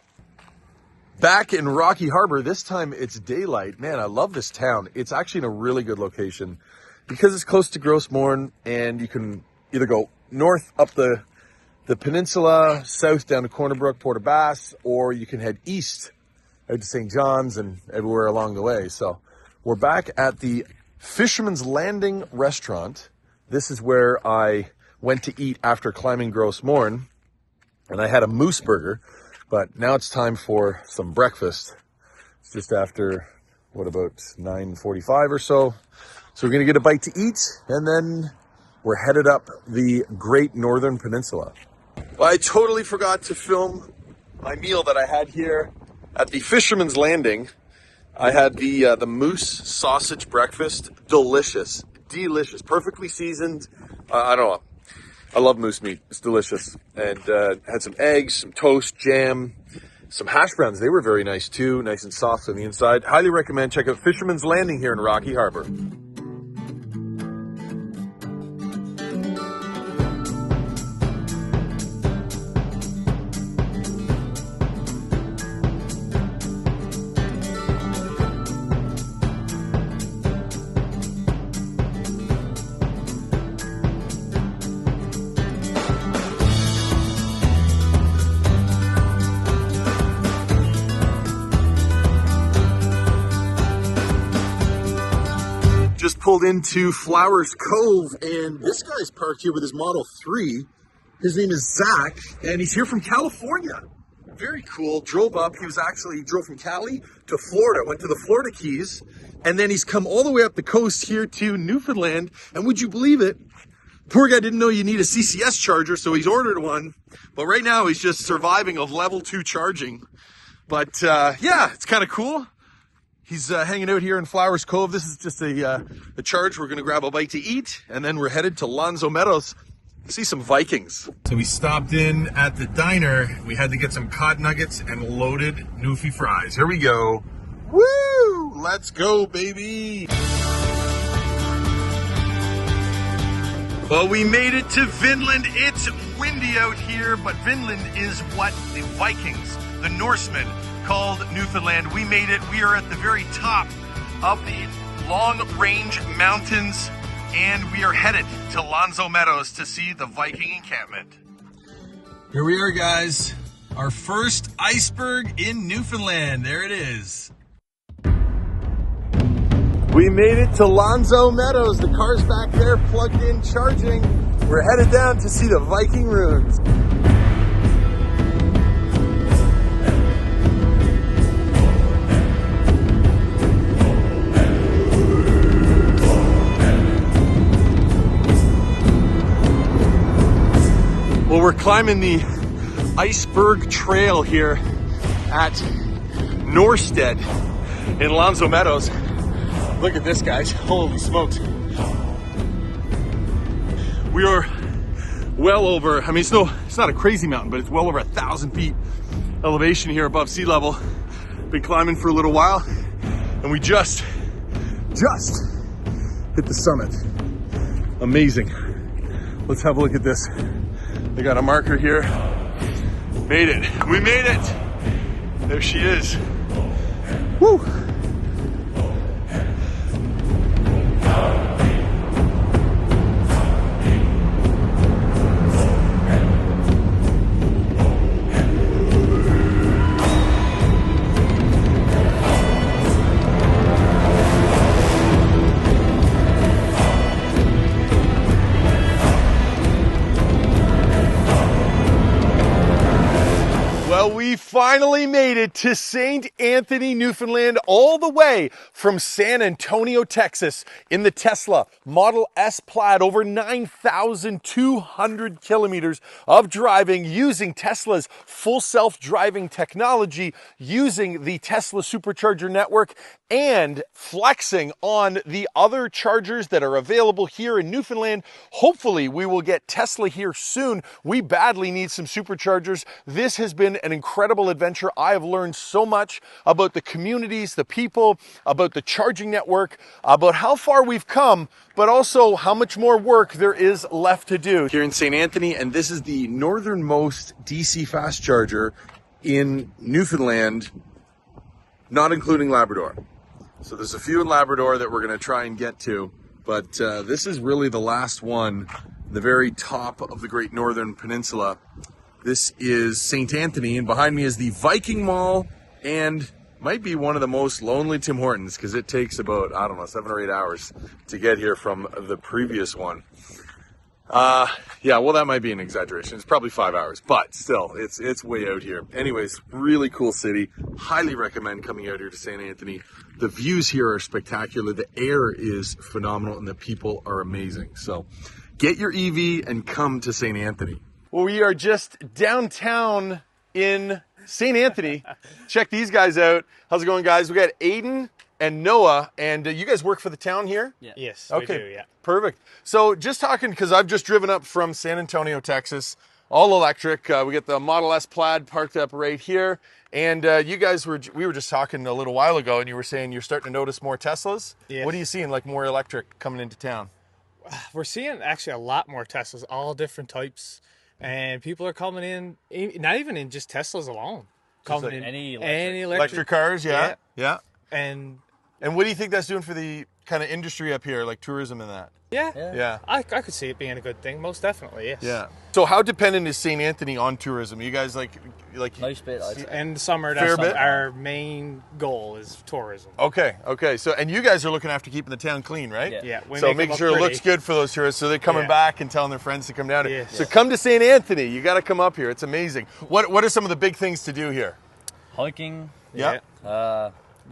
Back in Rocky Harbor, this time it's daylight. Man, I love this town. It's actually in a really good location because it's close to Gros Morne, and you can either go north up the peninsula, south down to Corner Brook, Port aux Basques, or you can head east out to St. John's and everywhere along the way. So we're back at the Fisherman's Landing restaurant. This is where I went to eat after climbing Gros Morne, and I had a moose burger. But now it's time for some breakfast. It's just after, what, about 9:45 or so. So we're gonna get a bite to eat, and then we're headed up the Great Northern Peninsula. Well, I totally forgot to film my meal that I had here at the Fisherman's Landing. I had the moose sausage breakfast. Delicious, delicious, perfectly seasoned. I don't know. I love moose meat. It's delicious. And had some eggs, some toast, jam, some hash browns. They were very nice too, nice and soft on the inside. Highly recommend. Check out Fisherman's Landing here in Rocky Harbor. Just pulled into Flowers Cove, and this guy's parked here with his Model 3. His name is Zach, and he's here from California. Very cool. Drove up. He drove from Cali to Florida, went to the Florida Keys, and then he's come all the way up the coast here to Newfoundland. And would you believe it? Poor guy didn't know you need a CCS charger, so he's ordered one. But right now he's just surviving of level 2 charging. But yeah, it's kind of cool. He's hanging out here in Flowers Cove. This is just a charge. We're going to grab a bite to eat, and then we're headed to Lonzo Meadows to see some Vikings. So we stopped in at the diner. We had to get some cod nuggets and loaded Newfie fries. Here we go. Woo! Let's go, baby! Well, we made it to Vinland. It's windy out here, but Vinland is what the Vikings, the Norsemen, called Newfoundland. We made it. We are at the very top of the Long Range Mountains, and we are headed to Lonzo Meadows to see the Viking encampment. Here we are, guys. Our first iceberg in Newfoundland. There it is. We made it to Lonzo Meadows. The car's back there, plugged in, charging. We're headed down to see the Viking ruins. climbing the Iceberg Trail here at Norstead in Alonzo Meadows. Look at this, guys. Holy smokes. We are well over, I mean, it's not a crazy mountain, but it's well over 1,000 feet elevation here above sea level. Been climbing for a little while, and we just hit the summit. Amazing. Let's have a look at this. They got a marker here. Made it. We made it. There she is. Woo. Well, we finally made it to Saint Anthony, Newfoundland, all the way from San Antonio, Texas, in the Tesla Model S Plaid. Over 9,200 kilometers of driving using Tesla's full self-driving technology, using the Tesla supercharger network, and flexing on the other chargers that are available here in Newfoundland. Hopefully, we will get Tesla here soon. We badly need some superchargers. This has been an incredible adventure. I have learned so much about the communities, the people, about the charging network, about how far we've come, but also how much more work there is left to do here in St. Anthony. And this is the northernmost DC fast charger in Newfoundland, not including Labrador. So there's a few in Labrador that we're going to try and get to, but this is really the last one, the very top of the Great Northern Peninsula. This is Saint Anthony, and behind me is the Viking Mall, and might be one of the most lonely Tim Hortons, because it takes about, I don't know, 7 or 8 hours to get here from the previous one. Yeah, well, that might be an exaggeration. It's probably 5 hours, but still, it's way out here. Anyways, really cool city. Highly recommend coming out here to St. Anthony. The views here are spectacular. The air is phenomenal, and the people are amazing. So get your EV and come to St. Anthony. Well, we are just downtown in St. Anthony. Check these guys out. How's it going, guys? We got Aiden and Noah, and you guys work for the town here? Yeah. Yes, okay. we do, yeah. Perfect. So just talking, because I've just driven up from San Antonio, Texas, all electric. We get the Model S Plaid parked up right here. And you guys we were just talking a little while ago, and you were saying you're starting to notice more Teslas. Yes. What are you seeing, like more electric coming into town? We're seeing actually a lot more Teslas, all different types. And people are coming in, not even in just Teslas alone. Coming in any electric cars, yeah. And what do you think that's doing for the kind of industry up here, like tourism and that? Yeah. I could see it being a good thing, most definitely, yes. Yeah. So how dependent is St. Anthony on tourism? You guys like nice bit, I'd say. In the summer, Fair that's bit? our main goal is tourism. Okay. So, and you guys are looking after keeping the town clean, right? Yeah. We So make making look sure it pretty. looks good for those tourists, so they're coming back and telling their friends to come down. Yes. So come to St. Anthony. You got to come up here. It's amazing. What are some of the big things to do here? Hiking. Yeah.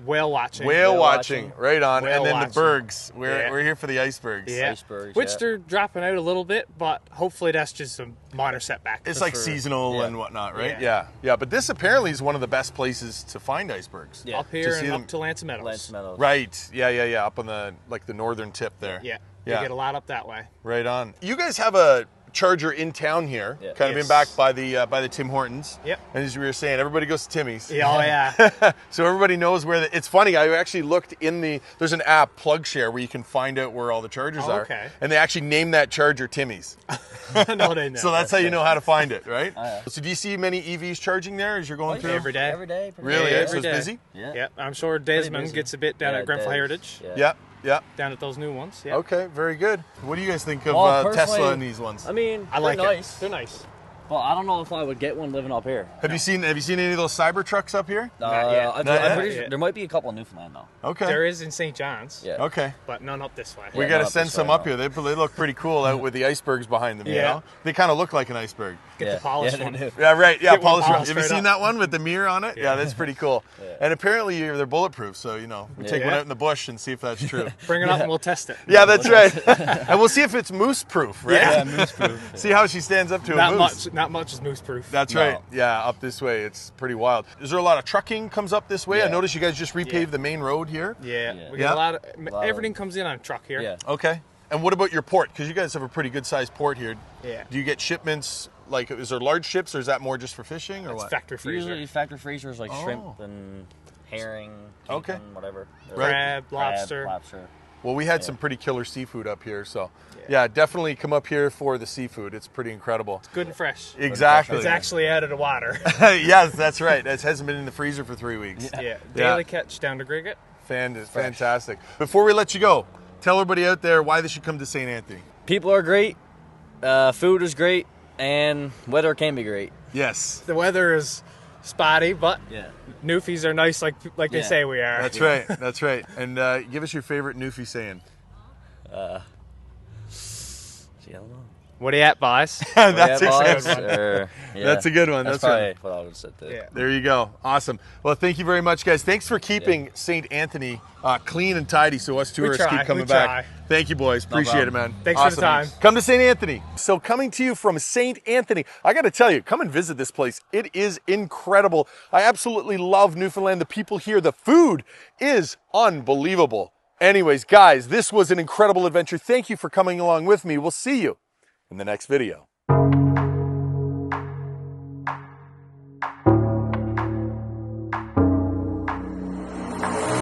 Whale watching. Whale watching, right on, Whale and then watching. the bergs. We're Yeah. here for the icebergs. Yeah. Icebergs, Which yeah. they're dropping out a little bit, but hopefully that's just a minor setback. It's like sure. seasonal Yeah. and whatnot, right? Yeah. Yeah. But this apparently is one of the best places to find icebergs. Yeah. Up To here see and them- up to Lance Meadows. Lance Meadows. Right. Yeah. Up on the northern tip there. Yeah. Yeah. You get a lot up that way. Right on. You guys have a charger in town here, Yeah. kind of Yes. in back by the Tim Hortons. Yep. And as we were saying, everybody goes to Timmy's. Yeah, oh yeah. So everybody knows where it's funny, I actually looked there's an app, PlugShare, where you can find out where all the chargers Oh, are. okay. And they actually named that charger Timmy's. No, they know. So that's how you know how to find it, right? Oh, yeah. So do you see many EVs charging there as you're going through? Every day. Every day. Really? Yeah, So every it's day. busy? Yeah. Yeah, I'm sure Desmond busy. gets a bit down Yeah, at Grenfell Des. Heritage. Yeah. Yeah. Down at those new ones. Yeah. Okay, very good. What do you guys think of Well, Tesla personally, and these ones? I mean, I like they're nice. it. They're nice. But I don't know if I would get one living up here. Have you seen any of those cyber trucks up here? Not yet. I'm Not yet? pretty sure there might be a couple in Newfoundland though. Okay. There is in St. John's. Yeah. Okay. But none up this way. We Yeah, got to not send this some way, up no. here. They look pretty cool out with the icebergs behind them. You Yeah. know? They kind of look like an iceberg. Get Yeah. the polished Yeah, one. they do. Yeah, right. Yeah, Get one polished. polished Have you straight seen up. that one with the mirror on it? Yeah, that's pretty cool. Yeah. And apparently they're bulletproof, so we take one Yeah. out in the bush and see if that's true. Bring it up and we'll test it. Yeah, that's right. And we'll see if it's moose proof, right? Yeah, moose proof. See how she stands up to a Not moose. Not much is moose proof. That's No. right. Yeah, up this way, it's pretty wild. Is there a lot of trucking comes up this way? I Yeah. noticed you guys just repaved the main road here. Yeah, Yeah. we Yeah. get a lot of of- everything comes in on truck here. Yeah. Okay. And what about your port? Because you guys have a pretty good sized port here. Yeah. Do you get shipments, like, is there large ships or is that more just for fishing or It's what? factory freezer. Usually factory freezers like Oh. shrimp and herring, Okay. bacon, whatever. Crab, lobster. lobster. Well, we had some pretty killer seafood up here, so yeah, definitely come up here for the seafood. It's pretty incredible. Good and fresh. Exactly. It's actually out of the water. Yes, that's right. It hasn't been in the freezer for 3 weeks. Yeah. Daily catch down to Grigot. Fantastic. Before we let you go, tell everybody out there why they should come to St. Anthony. People are great. Food is great, and weather can be great. Yes. The weather is spotty, but Yeah. Newfies are nice like they Yeah. say we are. That's right. That's right. And give us your favorite Newfie saying. See, I don't know. What are you at, boys? That's Yeah, boys, exactly. or- yeah. That's a good one. That's That's right. probably what I would say. Too. Yeah. There you go. Awesome. Well, thank you very much, guys. Thanks for keeping St. Anthony clean and tidy so us tourists try, keep coming we back. try. Thank you, boys. Appreciate it, man. Thanks for the time. Come to St. Anthony. So coming to you from St. Anthony, I got to tell you, come and visit this place. It is incredible. I absolutely love Newfoundland. The people here, the food is unbelievable. Anyways, guys, this was an incredible adventure. Thank you for coming along with me. We'll see you in the next video.